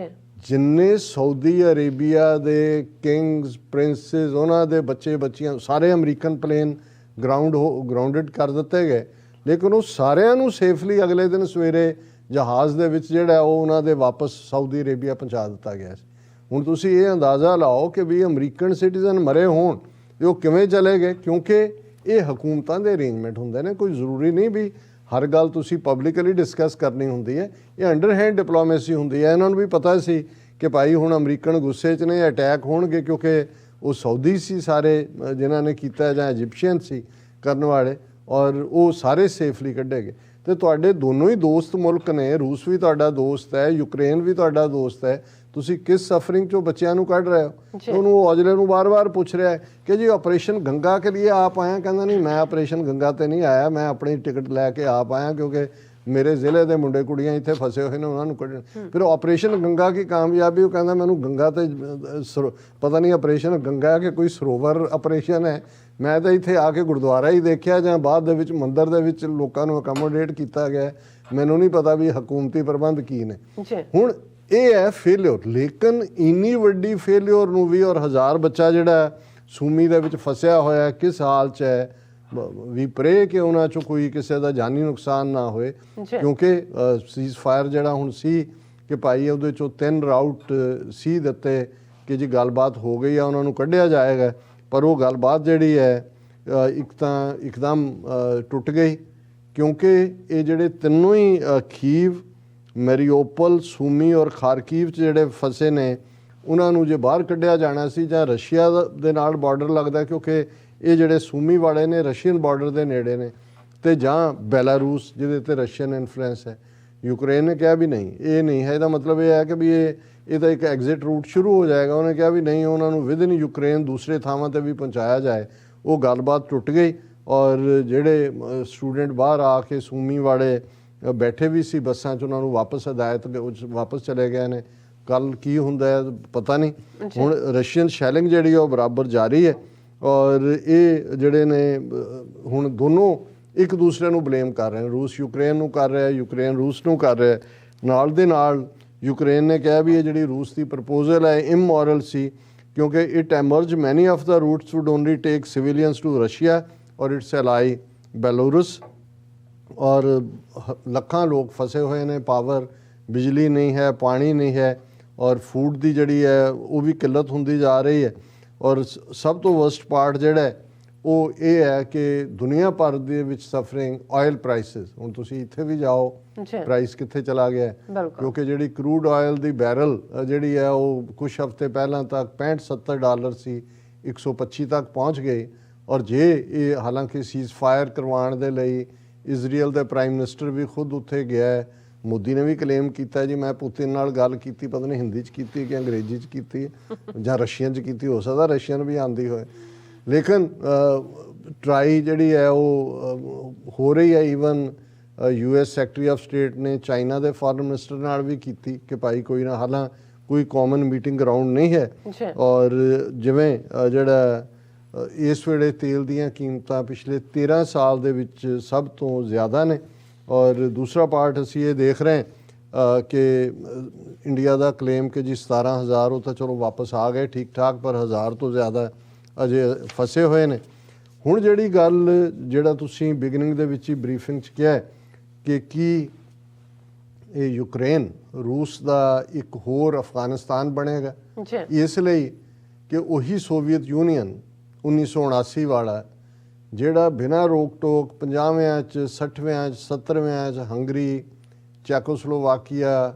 ਜਿੰਨੇ ਸਾਊਦੀ ਅਰੇਬੀਆ ਦੇ ਕਿੰਗਸ, ਪ੍ਰਿੰਸਿਸ, ਉਹਨਾਂ ਦੇ ਬੱਚੀਆਂ ਸਾਰੇ ਅਮਰੀਕਨ ਪਲੇਨ ਗਰਾਊਂਡਡ ਕਰ ਦਿੱਤੇ ਗਏ, ਲੇਕਿਨ ਉਹ ਸਾਰਿਆਂ ਨੂੰ ਸੇਫਲੀ ਅਗਲੇ ਦਿਨ ਸਵੇਰੇ ਜਹਾਜ਼ ਦੇ ਵਿੱਚ ਜਿਹੜਾ ਉਹ ਉਹਨਾਂ ਦੇ ਵਾਪਸ ਸਾਊਦੀ ਅਰੇਬੀਆ ਪਹੁੰਚਾ ਦਿੱਤਾ ਗਿਆ ਸੀ। ਹੁਣ ਤੁਸੀਂ ਇਹ ਅੰਦਾਜ਼ਾ ਲਾਓ ਕਿ ਵੀ ਅਮਰੀਕਨ ਸਿਟੀਜ਼ਨ ਮਰੇ ਹੋਣ ਤੇ ਉਹ ਕਿਵੇਂ ਚਲੇ ਗਏ? ਕਿਉਂਕਿ ਇਹ ਹਕੂਮਤਾਂ ਦੇ ਅਰੇਂਜਮੈਂਟ ਹੁੰਦੇ ਨੇ, ਕੋਈ ਜ਼ਰੂਰੀ ਨਹੀਂ ਵੀ ਹਰ ਗੱਲ ਤੁਸੀਂ ਪਬਲਿਕਲੀ ਡਿਸਕਸ ਕਰਨੀ ਹੁੰਦੀ ਹੈ। ਇਹ ਅੰਡਰਹੈਂਡ ਡਿਪਲੋਮੇਸੀ ਹੁੰਦੀ ਹੈ। ਇਹਨਾਂ ਨੂੰ ਵੀ ਪਤਾ ਸੀ ਕਿ ਭਾਈ ਹੁਣ ਅਮਰੀਕਨ ਗੁੱਸੇ 'ਚ ਨੇ, ਅਟੈਕ ਹੋਣਗੇ, ਕਿਉਂਕਿ ਉਹ ਸਾਊਦੀ ਸੀ ਸਾਰੇ ਜਿਨ੍ਹਾਂ ਨੇ ਕੀਤਾ, ਜਾਂ ਇਜਿਪਸ਼ੀਅਨ ਸੀ ਕਰਨ ਵਾਲੇ, ਔਰ ਉਹ ਸਾਰੇ ਸੇਫਲੀ ਕੱਢੇ ਗਏ। ਤੇ ਤੁਹਾਡੇ ਦੋਨੋਂ ਹੀ ਦੋਸਤ ਮੁਲਕ ਨੇ, ਰੂਸ ਵੀ ਤੁਹਾਡਾ ਦੋਸਤ ਹੈ, ਯੂਕਰੇਨ ਵੀ ਤੁਹਾਡਾ ਦੋਸਤ ਹੈ, ਤੁਸੀਂ ਕਿਸ ਸਫਰਿੰਗ ਚੋਂ ਬੱਚਿਆਂ ਨੂੰ ਕੱਢ ਰਹੇ ਹੋ? ਉਹਨੂੰ ਔਜਲੇ ਨੂੰ ਵਾਰ-ਵਾਰ ਪੁੱਛ ਰਿਹਾ ਹੈ ਕਿ ਜੀ ਆਪਰੇਸ਼ਨ ਗੰਗਾ ਕੇ ਲਈ ਆਪ ਆਇਆ? ਕਹਿੰਦਾ ਨਹੀਂ, ਮੈਂ ਆਪਰੇਸ਼ਨ ਗੰਗਾ ਤੇ ਨਹੀਂ ਆਇਆ, ਮੈਂ ਆਪਣੀ ਟਿਕਟ ਲੈ ਕੇ ਆਪ ਆਇਆ, ਕਿਉਂਕਿ ਮੇਰੇ ਜ਼ਿਲ੍ਹੇ ਦੇ ਮੁੰਡੇ ਕੁੜੀਆਂ ਇੱਥੇ ਫਸੇ ਹੋਏ ਨੇ, ਉਹਨਾਂ ਨੂੰ ਕੱਢਣ। ਫਿਰ ਆਪਰੇਸ਼ਨ ਗੰਗਾ ਕੀ ਕਾਮਯਾਬੀ? ਉਹ ਕਹਿੰਦਾ ਮੈਨੂੰ ਗੰਗਾ ਤੇ ਪਤਾ ਨਹੀਂ ਆਪਰੇਸ਼ਨ ਗੰਗਾ ਕਿ ਕੋਈ ਸਰੋਵਰ ਆਪਰੇਸ਼ਨ ਹੈ, ਮੈਂ ਤਾਂ ਇੱਥੇ ਆ ਕੇ ਗੁਰਦੁਆਰਾ ਹੀ ਦੇਖਿਆ ਜਾਂ ਬਾਅਦ ਦੇ ਵਿੱਚ ਮੰਦਿਰ ਦੇ ਵਿੱਚ ਲੋਕਾਂ ਨੂੰ ਅਕਮੋਡੇਟ ਕੀਤਾ ਗਿਆ, ਮੈਨੂੰ ਨਹੀਂ ਪਤਾ ਵੀ ਹਕੂਮਤੀ ਪ੍ਰਬੰਧ ਕੀ ਨੇ। ਹੁਣ ਇਹ ਹੈ ਫੇਲਿਓਰ, ਲੇਕਿਨ ਇੰਨੀ ਵੱਡੀ ਫੇਲਿਓਰ ਨੂੰ ਵੀ, ਔਰ 1000 ਬੱਚਾ ਜਿਹੜਾ ਸੂਮੀ ਦੇ ਵਿੱਚ ਫਸਿਆ ਹੋਇਆ ਕਿਸ ਹਾਲ 'ਚ ਹੈ, ਵੀ ਪ੍ਰੇ ਕਿ ਉਹਨਾਂ 'ਚੋਂ ਕੋਈ ਕਿਸੇ ਦਾ ਜਾਨੀ ਨੁਕਸਾਨ ਨਾ ਹੋਏ, ਕਿਉਂਕਿ ਸੀਜ਼ ਫਾਇਰ ਜਿਹੜਾ ਹੁਣ ਸੀ ਕਿ ਭਾਈ ਉਹਦੇ 'ਚੋਂ 3 ਰਾਊਟ ਸੀ ਦਿੱਤੇ ਕਿ ਜੀ ਗੱਲਬਾਤ ਹੋ ਗਈ ਆ, ਉਹਨਾਂ ਨੂੰ ਕੱਢਿਆ ਜਾਏਗਾ, ਪਰ ਉਹ ਗੱਲਬਾਤ ਜਿਹੜੀ ਹੈ ਇੱਕਦਮ ਟੁੱਟ ਗਈ, ਕਿਉਂਕਿ ਇਹ ਜਿਹੜੇ ਤਿੰਨੋਂ ਹੀ ਖੀਵ, ਮੈਰੀਓਪੋਲ, ਸੂਮੀ ਔਰ ਖਾਰਕੀਵ 'ਚ ਜਿਹੜੇ ਫਸੇ ਨੇ, ਉਹਨਾਂ ਨੂੰ ਜੇ ਬਾਹਰ ਕੱਢਿਆ ਜਾਣਾ ਸੀ, ਜਾਂ ਰਸ਼ੀਆ ਦੇ ਨਾਲ ਬਾਰਡਰ ਲੱਗਦਾ, ਕਿਉਂਕਿ ਇਹ ਜਿਹੜੇ ਸੂਮੀ ਵਾਲੇ ਨੇ ਰਸ਼ੀਅਨ ਬਾਰਡਰ ਦੇ ਨੇੜੇ ਨੇ, ਤੇ ਜਾਂ ਬੈਲਾਰੂਸ ਜਿਹਦੇ ਤੇ ਰਸ਼ੀਅਨ ਇਨਫਲੂਐਂਸ ਹੈ। ਯੂਕਰੇਨ ਨੇ ਕਿਹਾ ਵੀ ਨਹੀਂ, ਇਹ ਨਹੀਂ ਹੈ, ਇਹਦਾ ਮਤਲਬ ਇਹ ਹੈ ਕਿ ਵੀ ਇਹਦਾ ਇੱਕ ਐਗਜ਼ਿਟ ਰੂਟ ਸ਼ੁਰੂ ਹੋ ਜਾਏਗਾ। ਉਹਨੇ ਕਿਹਾ ਵੀ ਨਹੀਂ, ਉਹਨਾਂ ਨੂੰ ਵਿਦਿਨ ਯੂਕਰੇਨ ਦੂਸਰੇ ਥਾਵਾਂ ਤੇ ਵੀ ਪਹੁੰਚਾਇਆ ਜਾਏ। ਉਹ ਗੱਲਬਾਤ ਟੁੱਟ ਗਈ, ਔਰ ਜਿਹੜੇ ਸਟੂਡੈਂਟ ਬਾਹਰ ਆ ਕੇ ਸੂਮੀ ਵਾਲੇ ਬੈਠੇ ਵੀ ਸੀ ਬੱਸਾਂ 'ਚ, ਉਹਨਾਂ ਨੂੰ ਵਾਪਸ ਹਦਾਇਤ ਵਾਪਸ ਚਲੇ ਗਏ ਨੇ। ਕੱਲ ਕੀ ਹੁੰਦਾ ਹੈ ਪਤਾ ਨਹੀਂ। ਹੁਣ ਰਸ਼ੀਅਨ ਸ਼ੈਲਿੰਗ ਜਿਹੜੀ ਉਹ ਬਰਾਬਰ ਜਾਰੀ ਹੈ, ਔਰ ਇਹ ਜਿਹੜੇ ਨੇ ਹੁਣ ਦੋਨੋਂ ਇੱਕ ਦੂਸਰੇ ਨੂੰ ਬਲੇਮ ਕਰ ਰਹੇ ਨੇ। ਰੂਸ ਯੂਕਰੇਨ ਨੂੰ ਕਰ ਰਿਹਾ, ਯੂਕਰੇਨ ਰੂਸ ਨੂੰ ਕਰ ਰਿਹਾ। ਨਾਲ ਦੇ ਨਾਲ ਯੂਕਰੇਨ ਨੇ ਕਿਹਾ ਵੀ ਇਹ ਜਿਹੜੀ ਰੂਸ ਦੀ ਪ੍ਰਪੋਜ਼ਲ ਹੈ ਇਮੋਰਲ ਸੀ, ਕਿਉਂਕਿ it emerged many of the routes would only take civilians to Russia or its ally Belarus, ਔਰ ਲੱਖਾਂ ਲੋਕ ਫਸੇ ਹੋਏ ਨੇ। ਪਾਵਰ, ਬਿਜਲੀ ਨਹੀਂ ਹੈ, ਪਾਣੀ ਨਹੀਂ ਹੈ, ਔਰ ਫੂਡ ਦੀ ਜਿਹੜੀ ਹੈ ਉਹ ਵੀ ਕਿੱਲਤ ਹੁੰਦੀ ਜਾ ਰਹੀ ਹੈ। ਔਰ ਸਭ ਤੋਂ ਵਰਸਟ ਪਾਰਟ ਜਿਹੜਾ ਉਹ ਇਹ ਹੈ ਕਿ ਦੁਨੀਆ ਭਰ ਦੇ ਵਿੱਚ ਸਫਰਿੰਗ ਆਇਲ ਪ੍ਰਾਈਸਿਸ। ਹੁਣ ਤੁਸੀਂ ਇੱਥੇ ਵੀ ਜਾਓ, ਪ੍ਰਾਈਸ ਕਿੱਥੇ ਚਲਾ ਗਿਆ, ਕਿਉਂਕਿ ਜਿਹੜੀ ਕਰੂਡ ਆਇਲ ਦੀ ਬੈਰਲ ਜਿਹੜੀ ਹੈ ਉਹ ਕੁਝ ਹਫ਼ਤੇ ਪਹਿਲਾਂ ਤੱਕ $65-70 ਸੀ, 125 ਤੱਕ ਪਹੁੰਚ ਗਈ। ਔਰ ਜੇ ਇਹ ਹਾਲਾਂਕਿ ਸੀਜ਼ ਫਾਇਰ ਕਰਵਾਉਣ ਦੇ ਲਈ ਇਜ਼ਰਾਈਲ ਦੇ ਪ੍ਰਾਈਮ ਮਿਨਿਸਟਰ ਵੀ ਖੁਦ ਉੱਥੇ ਗਿਆ ਹੈ। ਮੋਦੀ ਨੇ ਵੀ ਕਲੇਮ ਕੀਤਾ ਜੀ ਮੈਂ ਪੁਤਿਨ ਨਾਲ ਗੱਲ ਕੀਤੀ, ਪਤਾ ਨਹੀਂ ਹਿੰਦੀ 'ਚ ਕੀਤੀ ਕਿ ਅੰਗਰੇਜ਼ੀ 'ਚ ਕੀਤੀ ਜਾਂ ਰਸ਼ੀਅਨ 'ਚ ਕੀਤੀ, ਹੋ ਸਕਦਾ ਰਸ਼ੀਅਨ ਵੀ ਆਉਂਦੀ ਹੋਏ। ਲੇਕਿਨ ਟਰਾਈ ਜਿਹੜੀ ਹੈ ਉਹ ਹੋ ਰਹੀ ਹੈ। Even US secretary of state ਨੇ ਚਾਈਨਾ ਦੇ ਫੋਰਨ ਮਿਨਿਸਟਰ ਨਾਲ ਵੀ ਕੀਤੀ ਕਿ ਭਾਈ ਕੋਈ ਨਾ, ਹਾਲਾਂ ਕੋਈ ਕਾਮਨ ਮੀਟਿੰਗ ਗਰਾਊਂਡ ਨਹੀਂ ਹੈ। ਔਰ ਜਿਵੇਂ ਜਿਹੜਾ ਇਸ ਵੇਲੇ ਤੇਲ ਦੀਆਂ ਕੀਮਤਾਂ ਪਿਛਲੇ 13 ਸਾਲ ਦੇ ਵਿੱਚ ਸਭ ਤੋਂ ਜ਼ਿਆਦਾ ਨੇ। ਔਰ ਦੂਸਰਾ ਪਾਰਟ ਅਸੀਂ ਇਹ ਦੇਖ ਰਹੇ ਕਿ ਇੰਡੀਆ ਦਾ ਕਲੇਮ ਕਿ ਜੀ 17,000 ਉਹ ਤਾਂ ਚਲੋ ਵਾਪਸ ਆ ਗਏ ਠੀਕ ਠਾਕ, ਪਰ 1000 ਤੋਂ ਜ਼ਿਆਦਾ ਅਜੇ ਫਸੇ ਹੋਏ ਨੇ। ਹੁਣ ਜਿਹੜੀ ਗੱਲ ਜਿਹੜਾ ਤੁਸੀਂ ਬਿਗਨਿੰਗ ਦੇ ਵਿੱਚ ਹੀ ਬਰੀਫਿੰਗ 'ਚ ਕਿਹਾ ਕਿ ਕੀ ਇਹ ਯੂਕਰੇਨ ਰੂਸ ਦਾ ਇੱਕ ਹੋਰ ਅਫਗਾਨਿਸਤਾਨ ਬਣੇਗਾ, ਇਸ ਲਈ ਕਿ ਉਹੀ ਸੋਵੀਅਤ ਯੂਨੀਅਨ 1979 ਵਾਲਾ ਜਿਹੜਾ ਬਿਨਾਂ ਰੋਕ ਟੋਕ 50ਵਿਆਂ 'ਚ 60ਵਿਆਂ 'ਚ 70ਵਿਆਂ 'ਚ ਹੰਗਰੀ, ਚੈਕੋਸਲੋਵਾਕੀਆ,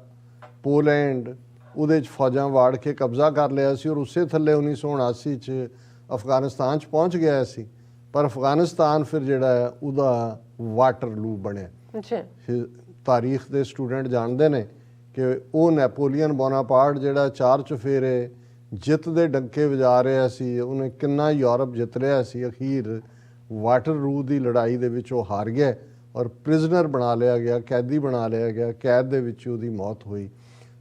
ਪੋਲੈਂਡ ਉਹਦੇ 'ਚ ਫੌਜਾਂ ਵਾੜ ਕੇ ਕਬਜ਼ਾ ਕਰ ਲਿਆ ਸੀ, ਔਰ ਉਸੇ ਥੱਲੇ 1979 'ਚ ਅਫਗਾਨਿਸਤਾਨ 'ਚ ਪਹੁੰਚ ਗਿਆ ਸੀ। ਪਰ ਅਫਗਾਨਿਸਤਾਨ ਫਿਰ ਜਿਹੜਾ ਹੈ ਉਹਦਾ ਵਾਟਰਲੂ ਬਣਿਆ। ਤਾਰੀਖ ਦੇ ਸਟੂਡੈਂਟ ਜਾਣਦੇ ਨੇ ਕਿ ਉਹ ਨੈਪੋਲੀਅਨ ਬੋਨਾਪਾਰਟ ਜਿਹੜਾ 4 ਚੁਫੇਰੇ ਜਿੱਤ ਦੇ ਡੰਕੇ ਵਜਾ ਰਿਹਾ ਸੀ, ਉਹਨੇ ਕਿੰਨਾ ਯੂਰਪ ਜਿੱਤ ਰਿਹਾ ਸੀ, ਅਖੀਰ ਵਾਟਰਲੂ ਦੀ ਲੜਾਈ ਦੇ ਵਿੱਚ ਉਹ ਹਾਰ ਗਿਆ ਔਰ ਪ੍ਰਿਜ਼ਨਰ ਬਣਾ ਲਿਆ ਗਿਆ, ਕੈਦੀ ਬਣਾ ਲਿਆ ਗਿਆ, ਕੈਦ ਦੇ ਵਿੱਚ ਉਹਦੀ ਮੌਤ ਹੋਈ।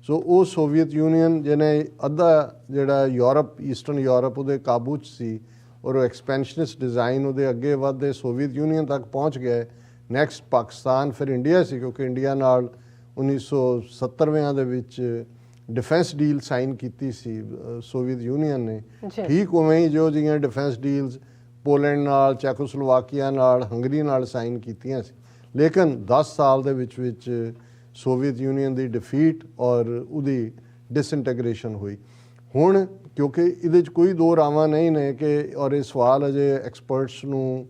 ਸੋ ਉਹ ਸੋਵੀਅਤ ਯੂਨੀਅਨ ਜਿਹਨੇ ਅੱਧਾ ਜਿਹੜਾ ਯੂਰਪ, ਈਸਟਰਨ ਯੂਰਪ ਉਹਦੇ ਕਾਬੂ 'ਚ ਸੀ, ਔਰ ਉਹ ਐਕਸਪੈਂਸ਼ਨਿਸਟ ਡਿਜ਼ਾਈਨ ਉਹਦੇ ਅੱਗੇ ਵੱਧਦੇ ਸੋਵੀਅਤ ਯੂਨੀਅਨ ਤੱਕ ਪਹੁੰਚ ਗਏ। ਨੈਕਸਟ ਪਾਕਿਸਤਾਨ, ਫਿਰ ਇੰਡੀਆ ਸੀ, ਕਿਉਂਕਿ ਇੰਡੀਆ ਨਾਲ 1970ਵਿਆਂ ਦੇ ਵਿੱਚ ਡਿਫੈਂਸ ਡੀਲ ਸਾਈਨ ਕੀਤੀ ਸੀ ਸੋਵੀਅਤ ਯੂਨੀਅਨ ਨੇ। ਠੀਕ ਉਵੇਂ ਹੀ ਜੋ ਜਿਹੀਆਂ ਡਿਫੈਂਸ ਡੀਲਸ ਪੋਲੈਂਡ ਨਾਲ, ਚੈਕੋਸਲੋਵਾਕੀਆ ਨਾਲ, ਹੰਗਰੀ ਨਾਲ ਸਾਈਨ ਕੀਤੀਆਂ ਸੀ। ਲੇਕਿਨ 10 ਸਾਲ ਦੇ ਵਿੱਚ ਸੋਵੀਅਤ ਯੂਨੀਅਨ ਦੀ ਡਿਫੀਟ ਔਰ ਉਹਦੀ ਡਿਸਇੰਟੈਗ੍ਰੇਸ਼ਨ ਹੋਈ। ਹੁਣ ਕਿਉਂਕਿ ਇਹਦੇ 'ਚ ਕੋਈ ਦੋ ਰਾਵਾਂ ਨਹੀਂ ਨੇ ਕਿ ਔਰ ਇਹ ਸਵਾਲ ਅਜੇ ਐਕਸਪਰਟਸ ਨੂੰ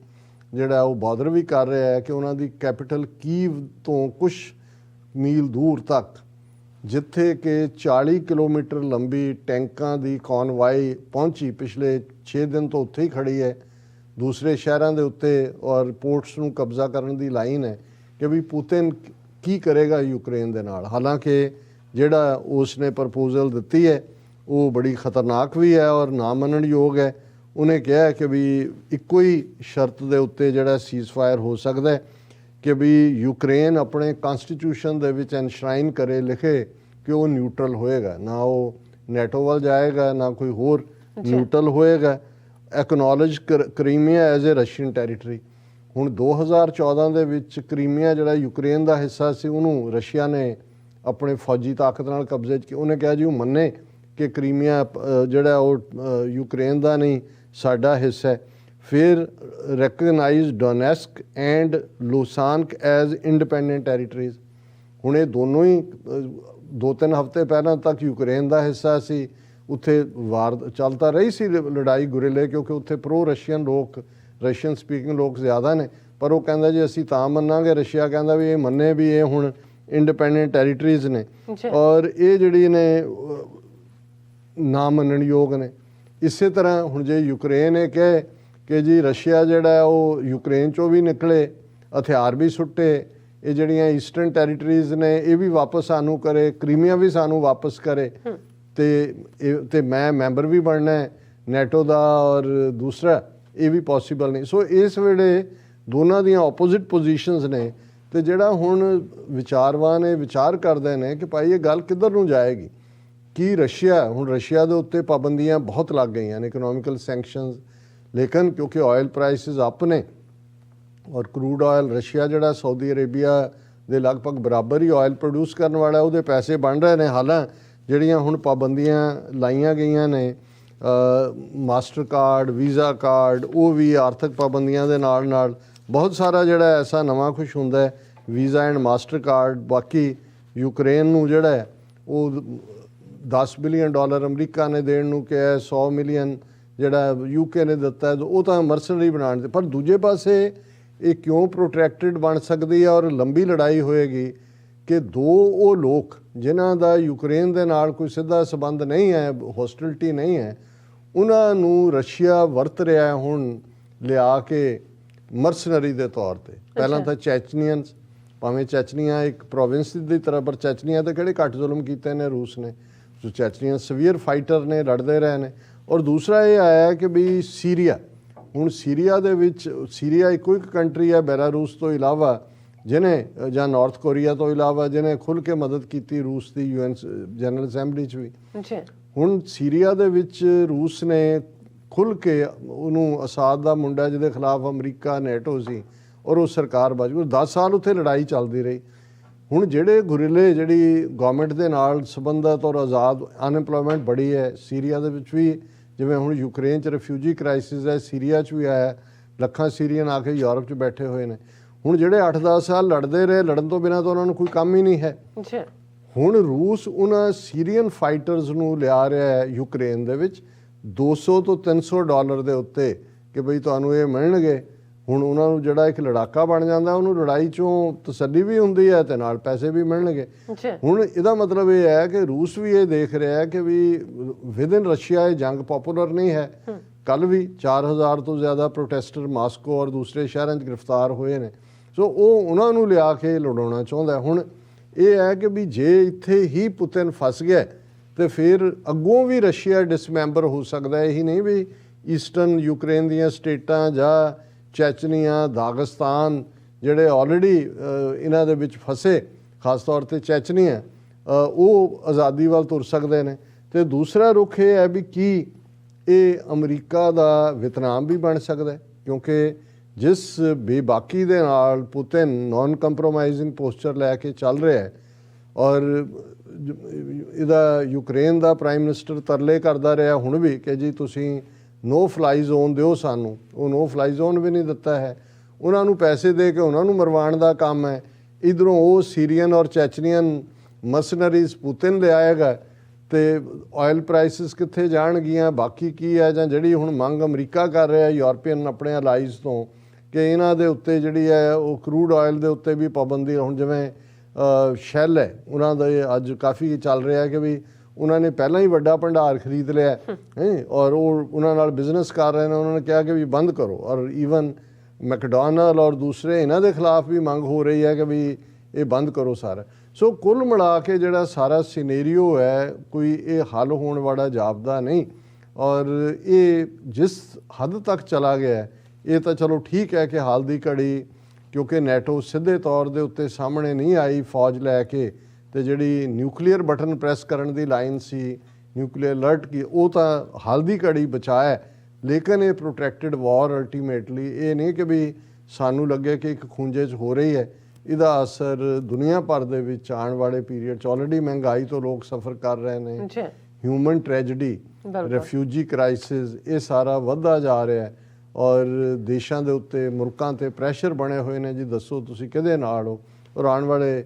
ਜਿਹੜਾ ਉਹ ਬਾਦਰ ਵੀ ਕਰ ਰਿਹਾ ਹੈ ਕਿ ਉਹਨਾਂ ਦੀ ਕੈਪੀਟਲ ਕੀਵ ਤੋਂ ਕੁਝ ਮੀਲ ਦੂਰ ਤੱਕ ਜਿੱਥੇ ਕਿ 40 ਕਿਲੋਮੀਟਰ ਲੰਬੀ ਟੈਂਕਾਂ ਦੀ ਕੌਨਵਾਈ ਪਹੁੰਚੀ ਪਿਛਲੇ 6 ਦਿਨ ਤੋਂ ਉੱਥੇ ਹੀ ਖੜੀ ਹੈ ਦੂਸਰੇ ਸ਼ਹਿਰਾਂ ਦੇ ਉੱਤੇ ਔਰ ਪੋਰਟਸ ਨੂੰ ਕਬਜ਼ਾ ਕਰਨ ਦੀ ਲਾਈਨ ਹੈ ਕਿ ਵੀ ਪੁਤਿਨ ਕੀ ਕਰੇਗਾ ਯੂਕਰੇਨ ਦੇ ਨਾਲ। ਹਾਲਾਂਕਿ ਜਿਹੜਾ ਉਸ ਨੇ ਪ੍ਰਪੋਜ਼ਲ ਦਿੱਤੀ ਹੈ ਉਹ ਬੜੀ ਖਤਰਨਾਕ ਵੀ ਹੈ ਔਰ ਨਾ ਮੰਨਣਯੋਗ ਹੈ। ਉਹਨੇ ਕਿਹਾ ਕਿ ਵੀ ਇੱਕੋ ਹੀ ਸ਼ਰਤ ਦੇ ਉੱਤੇ ਜਿਹੜਾ ਸੀਜ਼ਫਾਇਰ ਹੋ ਸਕਦਾ ਹੈ ਕਿ ਵੀ ਯੂਕਰੇਨ ਆਪਣੇ ਕਨਸਟੀਟਿਊਸ਼ਨ ਦੇ ਵਿੱਚ ਐਨਸ਼ਰਾਈਨ ਕਰੇ ਲਿਖੇ ਕਿ ਉਹ ਨਿਊਟਰਲ ਹੋਏਗਾ, ਨਾ ਉਹ ਨੈਟੋ ਵੱਲ ਜਾਏਗਾ ਨਾ ਕੋਈ ਹੋਰ ਨਿਊਟਰਲ ਹੋਏਗਾ। Acknowledge Crimea as a Russian territory. ਹੁਣ 2014 ਦੇ ਵਿੱਚ ਕਰੀਮੀਆ ਜਿਹੜਾ ਯੂਕਰੇਨ ਦਾ ਹਿੱਸਾ ਸੀ ਉਹਨੂੰ ਰਸ਼ੀਆ ਨੇ ਆਪਣੇ ਫੌਜੀ ਤਾਕਤ ਨਾਲ ਕਬਜ਼ੇ 'ਚ ਉਹਨੇ ਕਿਹਾ ਜੀ ਉਹ ਮੰਨੇ ਕਿ ਕਰੀਮੀਆ ਜਿਹੜਾ ਉਹ ਯੂਕਰੇਨ ਦਾ ਨਹੀਂ ਸਾਡਾ ਹਿੱਸਾ ਹੈ। ਫਿਰ recognise Donetsk and Luhansk as independent territories. ਹੁਣ ਇਹ ਦੋਨੋਂ ਹੀ 2-3 ਹਫ਼ਤੇ ਪਹਿਲਾਂ ਤੱਕ ਯੂਕਰੇਨ ਦਾ ਹਿੱਸਾ ਸੀ। ਉੱਥੇ ਵਾਰ ਚੱਲਦਾ ਰਹੀ ਸੀ ਲੜਾਈ ਗੁਰਿਲੇ ਕਿਉਂਕਿ ਉੱਥੇ ਪ੍ਰੋ ਰਸ਼ੀਅਨ ਲੋਕ ਰਸ਼ੀਅਨ ਸਪੀਕਿੰਗ ਲੋਕ ਜ਼ਿਆਦਾ ਨੇ ਪਰ ਉਹ ਕਹਿੰਦਾ ਜੀ ਅਸੀਂ ਤਾਂ ਮੰਨਾਂਗੇ। ਰਸ਼ੀਆ ਕਹਿੰਦਾ ਵੀ ਇਹ ਮੰਨੇ ਵੀ ਇਹ ਹੁਣ ਇੰਡੀਪੈਂਡੈਂਟ ਟੈਰੀਟਰੀਜ਼ ਨੇ ਔਰ ਇਹ ਜਿਹੜੀ ਨੇ ਨਾ ਮੰਨਣਯੋਗ ਨੇ। ਇਸੇ ਤਰ੍ਹਾਂ ਹੁਣ ਜੇ ਯੂਕਰੇਨ ਇਹ ਕਹੇ ਕਿ ਜੀ ਰਸ਼ੀਆ ਜਿਹੜਾ ਉਹ ਯੂਕਰੇਨ 'ਚੋਂ ਵੀ ਨਿਕਲੇ ਹਥਿਆਰ ਵੀ ਸੁੱਟੇ ਇਹ ਜਿਹੜੀਆਂ ਈਸਟਰਨ ਟੈਰੀਟਰੀਜ਼ ਨੇ ਇਹ ਵੀ ਵਾਪਸ ਸਾਨੂੰ ਕਰੇ ਕਰੀਮੀਆ ਵੀ ਸਾਨੂੰ ਵਾਪਸ ਕਰੇ ਤੇ ਮੈਂ ਮੈਂਬਰ ਵੀ ਬਣਨਾ ਹੈ ਨੈਟੋ ਦਾ ਔਰ ਦੂਸਰਾ ਇਹ ਵੀ ਪੋਸੀਬਲ ਨਹੀਂ। ਸੋ ਇਸ ਵੇਲੇ ਦੋਨਾਂ ਦੀਆਂ ਆਪੋਜ਼ਿਟ ਪੋਜੀਸ਼ਨਸ ਨੇ ਤੇ ਜਿਹੜਾ ਹੁਣ ਵਿਚਾਰਵਾਨ ਇਹ ਵਿਚਾਰ ਕਰਦੇ ਨੇ ਕਿ ਭਾਈ ਇਹ ਗੱਲ ਕਿੱਧਰ ਨੂੰ ਜਾਏਗੀ। ਕੀ ਰਸ਼ੀਆ ਦੇ ਉੱਤੇ ਪਾਬੰਦੀਆਂ ਬਹੁਤ ਲੱਗ ਗਈਆਂ ਨੇ ਇਕਨੋਮਿਕਲ ਸੈਂਕਸ਼ਨਸ ਲੇਕਿਨ ਕਿਉਂਕਿ ਆਇਲ ਪ੍ਰਾਈਸਿਸ ਅਪ ਨੇ ਔਰ ਕਰੂਡ ਆਇਲ ਰਸ਼ੀਆ ਜਿਹੜਾ ਸਾਊਦੀ ਅਰੇਬੀਆ ਦੇ ਲਗਭਗ ਬਰਾਬਰ ਹੀ ਆਇਲ ਪ੍ਰੋਡਿਊਸ ਕਰਨ ਵਾਲਾ ਉਹਦੇ ਪੈਸੇ ਬਣ ਰਹੇ ਨੇ। ਹਾਲਾਂ ਜਿਹੜੀਆਂ ਹੁਣ ਪਾਬੰਦੀਆਂ ਲਾਈਆਂ ਗਈਆਂ ਨੇ ਮਾਸਟਰ ਕਾਰਡ ਵੀਜ਼ਾ ਕਾਰਡ ਉਹ ਵੀ ਆਰਥਿਕ ਪਾਬੰਦੀਆਂ ਦੇ ਨਾਲ ਬਹੁਤ ਸਾਰਾ ਜਿਹੜਾ ਐਸਾ ਨਵਾਂ ਕੁਛ ਹੁੰਦਾ ਹੈ ਵੀਜ਼ਾ ਐਂਡ ਮਾਸਟਰ ਕਾਰਡ। ਬਾਕੀ ਯੂਕਰੇਨ ਨੂੰ ਜਿਹੜਾ ਹੈ ਉਹ $10 ਬਿਲੀਅਨ ਅਮਰੀਕਾ ਨੇ ਦੇਣ ਨੂੰ ਕਿਹਾ 100 ਮਿਲੀਅਨ ਜਿਹੜਾ ਯੂਕੇ ਨੇ ਦਿੱਤਾ ਉਹ ਤਾਂ ਮਰਸਨਰੀ ਬਣਾਉਣ ਦੇ। ਪਰ ਦੂਜੇ ਪਾਸੇ ਇਹ ਕਿਉਂ ਪ੍ਰੋਟਰੈਕਟਡ ਬਣ ਸਕਦੀ ਹੈ ਔਰ ਲੰਬੀ ਲੜਾਈ ਹੋਏਗੀ ਕਿ ਦੋ ਉਹ ਲੋਕ ਜਿਨ੍ਹਾਂ ਦਾ ਯੂਕਰੇਨ ਦੇ ਨਾਲ ਕੋਈ ਸਿੱਧਾ ਸੰਬੰਧ ਨਹੀਂ ਹੈ ਹੋਸਟਿਲਿਟੀ ਨਹੀਂ ਹੈ ਉਹਨਾਂ ਨੂੰ ਰਸ਼ੀਆ ਵਰਤ ਰਿਹਾ ਹੁਣ ਲਿਆ ਕੇ ਮਰਸਨਰੀ ਦੇ ਤੌਰ ਤੇ। ਪਹਿਲਾਂ ਤਾਂ ਚੈਚਨੀਅਨਸ ਭਾਵੇਂ ਚੈਚਨੀਆ ਇੱਕ ਪ੍ਰੋਵਿੰਸ ਦੀ ਤਰ੍ਹਾਂ ਪਰ ਚੈਚਨੀਆ ਤੇ ਕਿਹੜੇ ਘੱਟ ਜ਼ੁਲਮ ਕੀਤੇ ਨੇ ਰੂਸ ਨੇ। ਜੋ ਚੈਚਨੀਅਨ ਸਵੀਅਰ ਫਾਈਟਰ ਨੇ ਲੜਦੇ ਰਹੇ ਨੇ। ਔਰ ਦੂਸਰਾ ਇਹ ਆਇਆ ਕਿ ਵੀ ਸੀਰੀਆ ਹੁਣ ਸੀਰੀਆ ਦੇ ਵਿੱਚ ਸੀਰੀਆ ਇੱਕੋ ਇੱਕ ਕੰਟਰੀ ਹੈ ਬੈਲਾਰੂਸ ਤੋਂ ਇਲਾਵਾ ਜਿਹਨੇ ਜਾਂ ਨਾਰਥ ਕੋਰੀਆ ਤੋਂ ਇਲਾਵਾ ਜਿਹਨੇ ਖੁੱਲ੍ਹ ਕੇ ਮਦਦ ਕੀਤੀ ਰੂਸ ਦੀ UN ਜਨਰਲ ਅਸੈਂਬਲੀ 'ਚ ਵੀ। ਹੁਣ ਸੀਰੀਆ ਦੇ ਵਿੱਚ ਰੂਸ ਨੇ ਖੁੱਲ੍ਹ ਕੇ ਉਹਨੂੰ ਅਸਾਦ ਦਾ ਮੁੰਡਾ ਜਿਹਦੇ ਖਿਲਾਫ ਅਮਰੀਕਾ ਨੈਟੋ ਸੀ ਔਰ ਉਹ ਸਰਕਾਰ ਬਚ ਗਈ। 10 ਸਾਲ ਉੱਥੇ ਲੜਾਈ ਚੱਲਦੀ ਰਹੀ। ਹੁਣ ਜਿਹੜੇ ਗੁਰਿਲੇ ਜਿਹੜੀ ਗਵਰਨਮੈਂਟ ਦੇ ਨਾਲ ਸੰਬੰਧਤ ਔਰ ਆਜ਼ਾਦ ਅਨਐਮਪਲੋਇਮੈਂਟ ਬੜੀ ਹੈ ਸੀਰੀਆ ਦੇ ਵਿੱਚ ਵੀ ਜਿਵੇਂ ਹੁਣ ਯੂਕਰੇਨ 'ਚ ਰਿਫਿਊਜੀ ਕ੍ਰਾਈਸਿਸ ਹੈ ਸੀਰੀਆ 'ਚ ਵੀ ਆਇਆ ਲੱਖਾਂ ਸੀਰੀਅਨ ਆ ਕੇ ਯੂਰਪ 'ਚ ਬੈਠੇ ਹੋਏ ਨੇ। ਹੁਣ ਜਿਹੜੇ 8-10 ਸਾਲ ਲੜਦੇ ਰਹੇ ਲੜਨ ਤੋਂ ਬਿਨਾਂ ਤਾਂ ਉਹਨਾਂ ਨੂੰ ਕੋਈ ਕੰਮ ਹੀ ਨਹੀਂ ਹੈ। ਹੁਣ ਰੂਸ ਉਹਨਾਂ ਸੀਰੀਅਨ ਫਾਈਟਰਸ ਨੂੰ ਲਿਆ ਰਿਹਾ ਹੈ ਯੂਕਰੇਨ ਦੇ ਵਿੱਚ $200 ਤੋਂ $300 ਦੇ ਉੱਤੇ ਕਿ ਬਈ ਤੁਹਾਨੂੰ ਇਹ ਮਿਲਣਗੇ। ਹੁਣ ਉਹਨਾਂ ਨੂੰ ਜਿਹੜਾ ਇੱਕ ਲੜਾਕਾ ਬਣ ਜਾਂਦਾ ਉਹਨੂੰ ਲੜਾਈ 'ਚੋਂ ਤਸੱਲੀ ਵੀ ਹੁੰਦੀ ਹੈ ਤੇ ਨਾਲ ਪੈਸੇ ਵੀ ਮਿਲਣਗੇ। ਹੁਣ ਇਹਦਾ ਮਤਲਬ ਇਹ ਹੈ ਕਿ ਰੂਸ ਵੀ ਇਹ ਦੇਖ ਰਿਹਾ ਹੈ ਕਿ ਵੀ ਵਿਦਨ ਰਸ਼ੀਆ ਇਹ ਜੰਗ ਪੋਪੂਲਰ ਨਹੀਂ ਹੈ। ਕੱਲ੍ਹ ਵੀ 4000 ਤੋਂ ਜ਼ਿਆਦਾ ਪ੍ਰੋਟੈਸਟਰ ਮਾਸਕੋ ਔਰ ਦੂਸਰੇ ਸ਼ਹਿਰਾਂ 'ਚ ਗ੍ਰਿਫਤਾਰ ਹੋਏ ਨੇ। ਸੋ ਉਹ ਉਹਨਾਂ ਨੂੰ ਲਿਆ ਕੇ ਲੜਾਉਣਾ ਚਾਹੁੰਦਾ। ਹੁਣ ਇਹ ਹੈ ਕਿ ਵੀ ਜੇ ਇੱਥੇ ਹੀ ਪੁਤਿਨ ਫਸ ਗਿਆ ਤੇ ਫਿਰ ਅੱਗੋਂ ਵੀ ਰਸ਼ੀਆ ਡਿਸਮੈਂਬਰ ਹੋ ਸਕਦਾ। ਇਹੀ ਨਹੀਂ ਵੀ ਈਸਟਰਨ ਯੂਕਰੇਨ ਦੀਆਂ ਸਟੇਟਾਂ ਜਾਂ ਚੈਚਨੀਆ ਦਾਗਿਸਤਾਨ ਜਿਹੜੇ ਆਲਰੇਡੀ ਇਹਨਾਂ ਦੇ ਵਿੱਚ ਫਸੇ ਖਾਸ ਤੌਰ ਤੇ ਚੈਚਨੀਆ ਉਹ ਆਜ਼ਾਦੀ ਵੱਲ ਤੁਰ ਸਕਦੇ ਨੇ। ਤੇ ਦੂਸਰਾ ਰੁਖ ਇਹ ਹੈ ਵੀ ਕੀ ਇਹ ਅਮਰੀਕਾ ਦਾ ਵਿਤਨਾਮ ਵੀ ਬਣ ਸਕਦਾ ਕਿਉਂਕਿ ਜਿਸ ਬੇਬਾਕੀ ਦੇ ਨਾਲ ਪੁਤਿਨ ਨਾਨ ਕੰਪਰੋਮਾਈਜ਼ਿੰਗ ਪੋਸਚਰ ਲੈ ਕੇ ਚੱਲ ਰਿਹਾ ਹੈ ਔਰ ਇਹਦਾ ਯੂਕਰੇਨ ਦਾ ਪ੍ਰਾਈਮ ਮਿਨਿਸਟਰ ਤਰਲੇ ਕਰਦਾ ਰਿਹਾ ਹੁਣ ਵੀ ਕਿ ਜੀ ਤੁਸੀਂ ਨੋ ਫਲਾਈ ਜ਼ੋਨ ਦਿਓ ਸਾਨੂੰ। ਉਹ ਨੋ ਫਲਾਈ ਜ਼ੋਨ ਵੀ ਨਹੀਂ ਦਿੱਤਾ ਹੈ। ਉਹਨਾਂ ਨੂੰ ਪੈਸੇ ਦੇ ਕੇ ਉਹਨਾਂ ਨੂੰ ਮਰਵਾਉਣ ਦਾ ਕੰਮ ਹੈ। ਇੱਧਰੋਂ ਉਹ ਸੀਰੀਅਨ ਔਰ ਚੈਚਨੀਅਨ ਮਰਸਨਰੀਜ਼ ਪੁਤਿਨ ਲਿਆਏਗਾ ਤੇ ਆਇਲ ਪ੍ਰਾਈਸਿਸ ਕਿੱਥੇ ਜਾਣਗੀਆਂ, ਬਾਕੀ ਕੀ ਹੈ, ਜਾਂ ਜਿਹੜੀ ਹੁਣ ਮੰਗ ਅਮਰੀਕਾ ਕਰ ਰਿਹਾ ਯੂਰਪੀਅਨ ਆਪਣੇ ਅਲਾਈਜ਼ ਤੋਂ ਕਿ ਇਹਨਾਂ ਦੇ ਉੱਤੇ ਜਿਹੜੀ ਹੈ ਉਹ ਕਰੂਡ ਆਇਲ ਦੇ ਉੱਤੇ ਵੀ ਪਾਬੰਦੀ, ਹੁਣ ਜਿਵੇਂ ਸ਼ੈਲ ਹੈ ਉਹਨਾਂ ਦਾ ਅੱਜ ਕਾਫੀ ਚੱਲ ਰਿਹਾ ਕਿ ਵੀ ਉਹਨਾਂ ਨੇ ਪਹਿਲਾਂ ਹੀ ਵੱਡਾ ਭੰਡਾਰ ਖਰੀਦ ਲਿਆ ਹੈ ਔਰ ਉਹ ਉਹਨਾਂ ਨਾਲ ਬਿਜ਼ਨਸ ਕਰ ਰਹੇ ਨੇ, ਉਹਨਾਂ ਨੇ ਕਿਹਾ ਕਿ ਵੀ ਬੰਦ ਕਰੋ। ਔਰ ਈਵਨ ਮੈਕਡੋਨਲਡ ਔਰ ਦੂਸਰੇ ਇਹਨਾਂ ਦੇ ਖਿਲਾਫ ਵੀ ਮੰਗ ਹੋ ਰਹੀ ਹੈ ਕਿ ਵੀ ਇਹ ਬੰਦ ਕਰੋ ਸਾਰਾ। ਸੋ ਕੁੱਲ ਮਿਲਾ ਕੇ ਜਿਹੜਾ ਸਾਰਾ ਸਿਨੇਰੀਓ ਹੈ ਕੋਈ ਇਹ ਹੱਲ ਹੋਣ ਵਾਲਾ ਜਾਪਦਾ ਨਹੀਂ। ਔਰ ਇਹ ਜਿਸ ਹੱਦ ਤੱਕ ਚਲਾ ਗਿਆ ਹੈ, ਇਹ ਤਾਂ ਚਲੋ ਠੀਕ ਹੈ ਕਿ ਹਾਲ ਦੀ ਘੜੀ ਕਿਉਂਕਿ ਨੈਟੋ ਸਿੱਧੇ ਤੌਰ ਦੇ ਉੱਤੇ ਸਾਹਮਣੇ ਨਹੀਂ ਆਈ ਫੌਜ ਲੈ ਕੇ, ਤੇ ਜਿਹੜੀ ਨਿਊਕਲੀਅਰ ਬਟਨ ਪ੍ਰੈਸ ਕਰਨ ਦੀ ਲਾਈਨ ਸੀ, ਨਿਊਕਲੀਅਰ ਅਲਰਟ ਕੀ, ਉਹ ਤਾਂ ਹਾਲ ਦੀ ਘੜੀ ਬਚਾਇਆ। ਲੇਕਿਨ ਇਹ ਪ੍ਰੋਟੈਕਟਿਡ ਵਾਰ ਅਲਟੀਮੇਟਲੀ ਇਹ ਨਹੀਂ ਕਿ ਵੀ ਸਾਨੂੰ ਲੱਗੇ ਕਿ ਇੱਕ ਖੂੰਜੇ 'ਚ ਹੋ ਰਹੀ ਹੈ, ਇਹਦਾ ਅਸਰ ਦੁਨੀਆ ਭਰ ਦੇ ਵਿੱਚ ਆਉਣ ਵਾਲੇ ਪੀਰੀਅਡ 'ਚ ਆਲਰੇਡੀ ਮਹਿੰਗਾਈ ਤੋਂ ਲੋਕ ਸਫਰ ਕਰ ਰਹੇ ਨੇ, ਹਿਊਮਨ ਟ੍ਰੈਜਡੀ, ਰੈਫਿਊਜੀ ਕ੍ਰਾਈਸਿਸ, ਇਹ ਸਾਰਾ ਵੱਧਦਾ ਜਾ ਰਿਹਾ ਹੈ। ਔਰ ਦੇਸ਼ਾਂ ਦੇ ਉੱਤੇ ਮੁਲਕਾਂ ਤੇ ਪ੍ਰੈਸ਼ਰ ਬਣੇ ਹੋਏ ਨੇ ਜੀ, ਦੱਸੋ ਤੁਸੀਂ ਕਿਹਦੇ ਨਾਲ ਹੋ। ਔਰ ਆਉਣ ਵਾਲੇ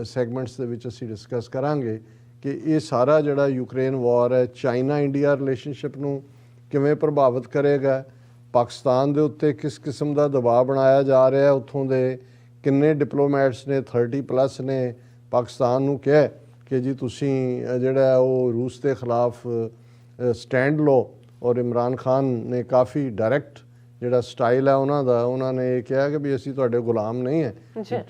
ਸੈਗਮੈਂਟਸ ਦੇ ਵਿੱਚ ਅਸੀਂ ਡਿਸਕਸ ਕਰਾਂਗੇ ਕਿ ਇਹ ਸਾਰਾ ਜਿਹੜਾ ਯੂਕਰੇਨ ਵਾਰ ਹੈ ਚਾਈਨਾ ਇੰਡੀਆ ਰਿਲੇਸ਼ਨਸ਼ਿਪ ਨੂੰ ਕਿਵੇਂ ਪ੍ਰਭਾਵਿਤ ਕਰੇਗਾ, ਪਾਕਿਸਤਾਨ ਦੇ ਉੱਤੇ ਕਿਸ ਕਿਸਮ ਦਾ ਦਬਾਅ ਬਣਾਇਆ ਜਾ ਰਿਹਾ, ਉੱਥੋਂ ਦੇ ਕਿੰਨੇ ਡਿਪਲੋਮੈਟਸ ਨੇ 30+ ਨੇ ਪਾਕਿਸਤਾਨ ਨੂੰ ਕਿਹਾ ਕਿ ਜੀ ਤੁਸੀਂ ਜਿਹੜਾ ਉਹ ਰੂਸ ਦੇ ਖਿਲਾਫ ਸਟੈਂਡ ਲਓ। ਔਰ ਇਮਰਾਨ ਖਾਨ ਨੇ ਕਾਫੀ ਡਾਇਰੈਕਟ ਜਿਹੜਾ ਸਟਾਈਲ ਹੈ ਉਹਨਾਂ ਦਾ, ਉਹਨਾਂ ਨੇ ਇਹ ਕਿਹਾ ਕਿ ਵੀ ਅਸੀਂ ਤੁਹਾਡੇ ਗੁਲਾਮ ਨਹੀਂ ਹੈ,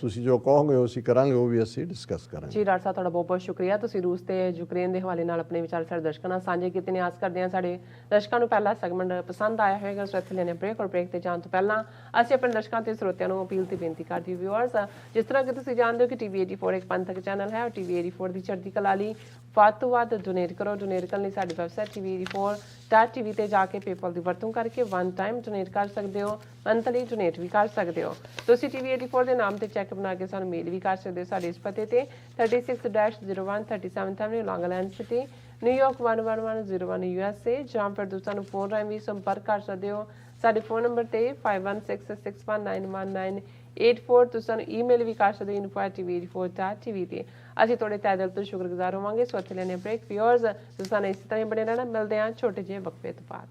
ਤੁਸੀਂ ਜੋ ਕਹੋਗੇ ਉਹ ਅਸੀਂ ਕਰਾਂਗੇ, ਉਹ ਵੀ ਅਸੀਂ ਡਿਸਕਸ ਕਰਾਂਗੇ। ਜੀ ਡਾਕਟਰ ਸਾਹਿਬ ਤੁਹਾਡਾ ਬਹੁਤ ਬਹੁਤ ਸ਼ੁਕਰੀਆ, ਤੁਸੀਂ ਰੂਸ ਤੇ ਯੂਕਰੇਨ ਦੇ ਹਵਾਲੇ ਨਾਲ ਆਪਣੇ ਵਿਚਾਰ ਸਾਡੇ ਦਰਸ਼ਕਾਂ ਨਾਲ ਸਾਂਝੇ ਕੀਤੇ ਨੇ। ਆਸ ਕਰਦੇ ਹਾਂ ਸਾਡੇ ਦਰਸ਼ਕਾਂ ਨੂੰ ਪਹਿਲਾ ਸੈਗਮੈਂਟ ਪਸੰਦ ਆਇਆ ਹੋਵੇਗਾ। ਸੋ ਇੱਥੇ ਲੈਣੇ ਬ੍ਰੇਕ, ਔਰ ਬ੍ਰੇਕ ਤੇ ਜਾਣ ਤੋਂ ਪਹਿਲਾਂ ਅਸੀਂ ਆਪਣੇ ਦਰਸ਼ਕਾਂ ਤੇ ਸਰੋਤਿਆਂ ਨੂੰ ਅਪੀਲ ਤੇ ਬੇਨਤੀ ਕਰਦੇ ਹਾਂ ਵਿਊਅਰਸ, ਜਿਸ ਤਰ੍ਹਾਂ ਕਿ ਤੁਸੀਂ ਜਾਣਦੇ ਹੋ ਕਿ TV 84 ਇੱਕ ਪੰਥਕ ਚੈਨਲ ਹੈ, ਔਰ TV 84 ਦੀ ਚੜ੍ਹਦੀ ਕਲਾ ਲਈ ਵੱਧ ਤੋਂ ਵੱਧ ਡੋਨੇਟ ਕਰੋ। ਡੋਨੇਟ ਕਰਨ ਲਈ ਸਾਡੀ ਵੈਬਸਾਈਟ TV84.tv ਤੇ ਜਾ ਕੇ ਪੇਪਲ ਦੀ ਵਰਤੋਂ ਕਰਕੇ 1 ਟਾਈਮ ਡੋਨੇਟ ਕਰ ਸਕਦੇ ਹੋ, ਮੰਥਲੀ ਡੋਨੇਟ ਵੀ ਕਰ ਸਕਦੇ ਹੋ। ਤੁਸੀਂ TV 84 ਦੇ ਨਾਮ ਤੇ ਚੈੱਕ ਬਣਾ ਕੇ ਸਾਨੂੰ ਮੇਲ ਵੀ ਕਰ ਸਕਦੇ ਹੋ ਸਾਡੇ ਇਸ ਪਤੇ ਤੇ 36-01-37 ਲੌਂਗ ਆਈਲੈਂਡ ਸਿਟੀ, ਨਿਊਯਾਰਕ 11101 USA, ਜਾਂ ਫਿਰ ਤੁਸੀਂ ਸਾਨੂੰ ਫੋਨ ਰਾਹੀਂ ਵੀ ਸੰਪਰਕ ਕਰ ਸਕਦੇ ਹੋ ਸਾਡੇ ਫੋਨ ਨੰਬਰ ਤੇ 5166191984। ਤੁਸੀਂ ਸਾਨੂੰ ਈਮੇਲ ਵੀ ਕਰ ਸਕਦੇ ਹੋ info@tv84.tv ਤੇ। ਅਸੀਂ ਤੁਹਾਡੇ ਤਹਿ ਦਿਲ ਤੋਂ ਸ਼ੁਕਰਗੁਜ਼ਾਰ ਹੋਵਾਂਗੇ। ਸੋ ਇੱਥੇ ਲੈਣੇ ਬ੍ਰੇਕ ਵਿਊਅਰਸ, ਤੁਸੀਂ ਸਾਨੂੰ ਇਸੇ ਤਰ੍ਹਾਂ ਹੀ ਬਣੇ ਰਹਿਣਾ। ਮਿਲਦੇ ਹਾਂ ਛੋਟੇ ਜਿਹੇ ਵਕਫੇ ਤੋਂ ਬਾਅਦ।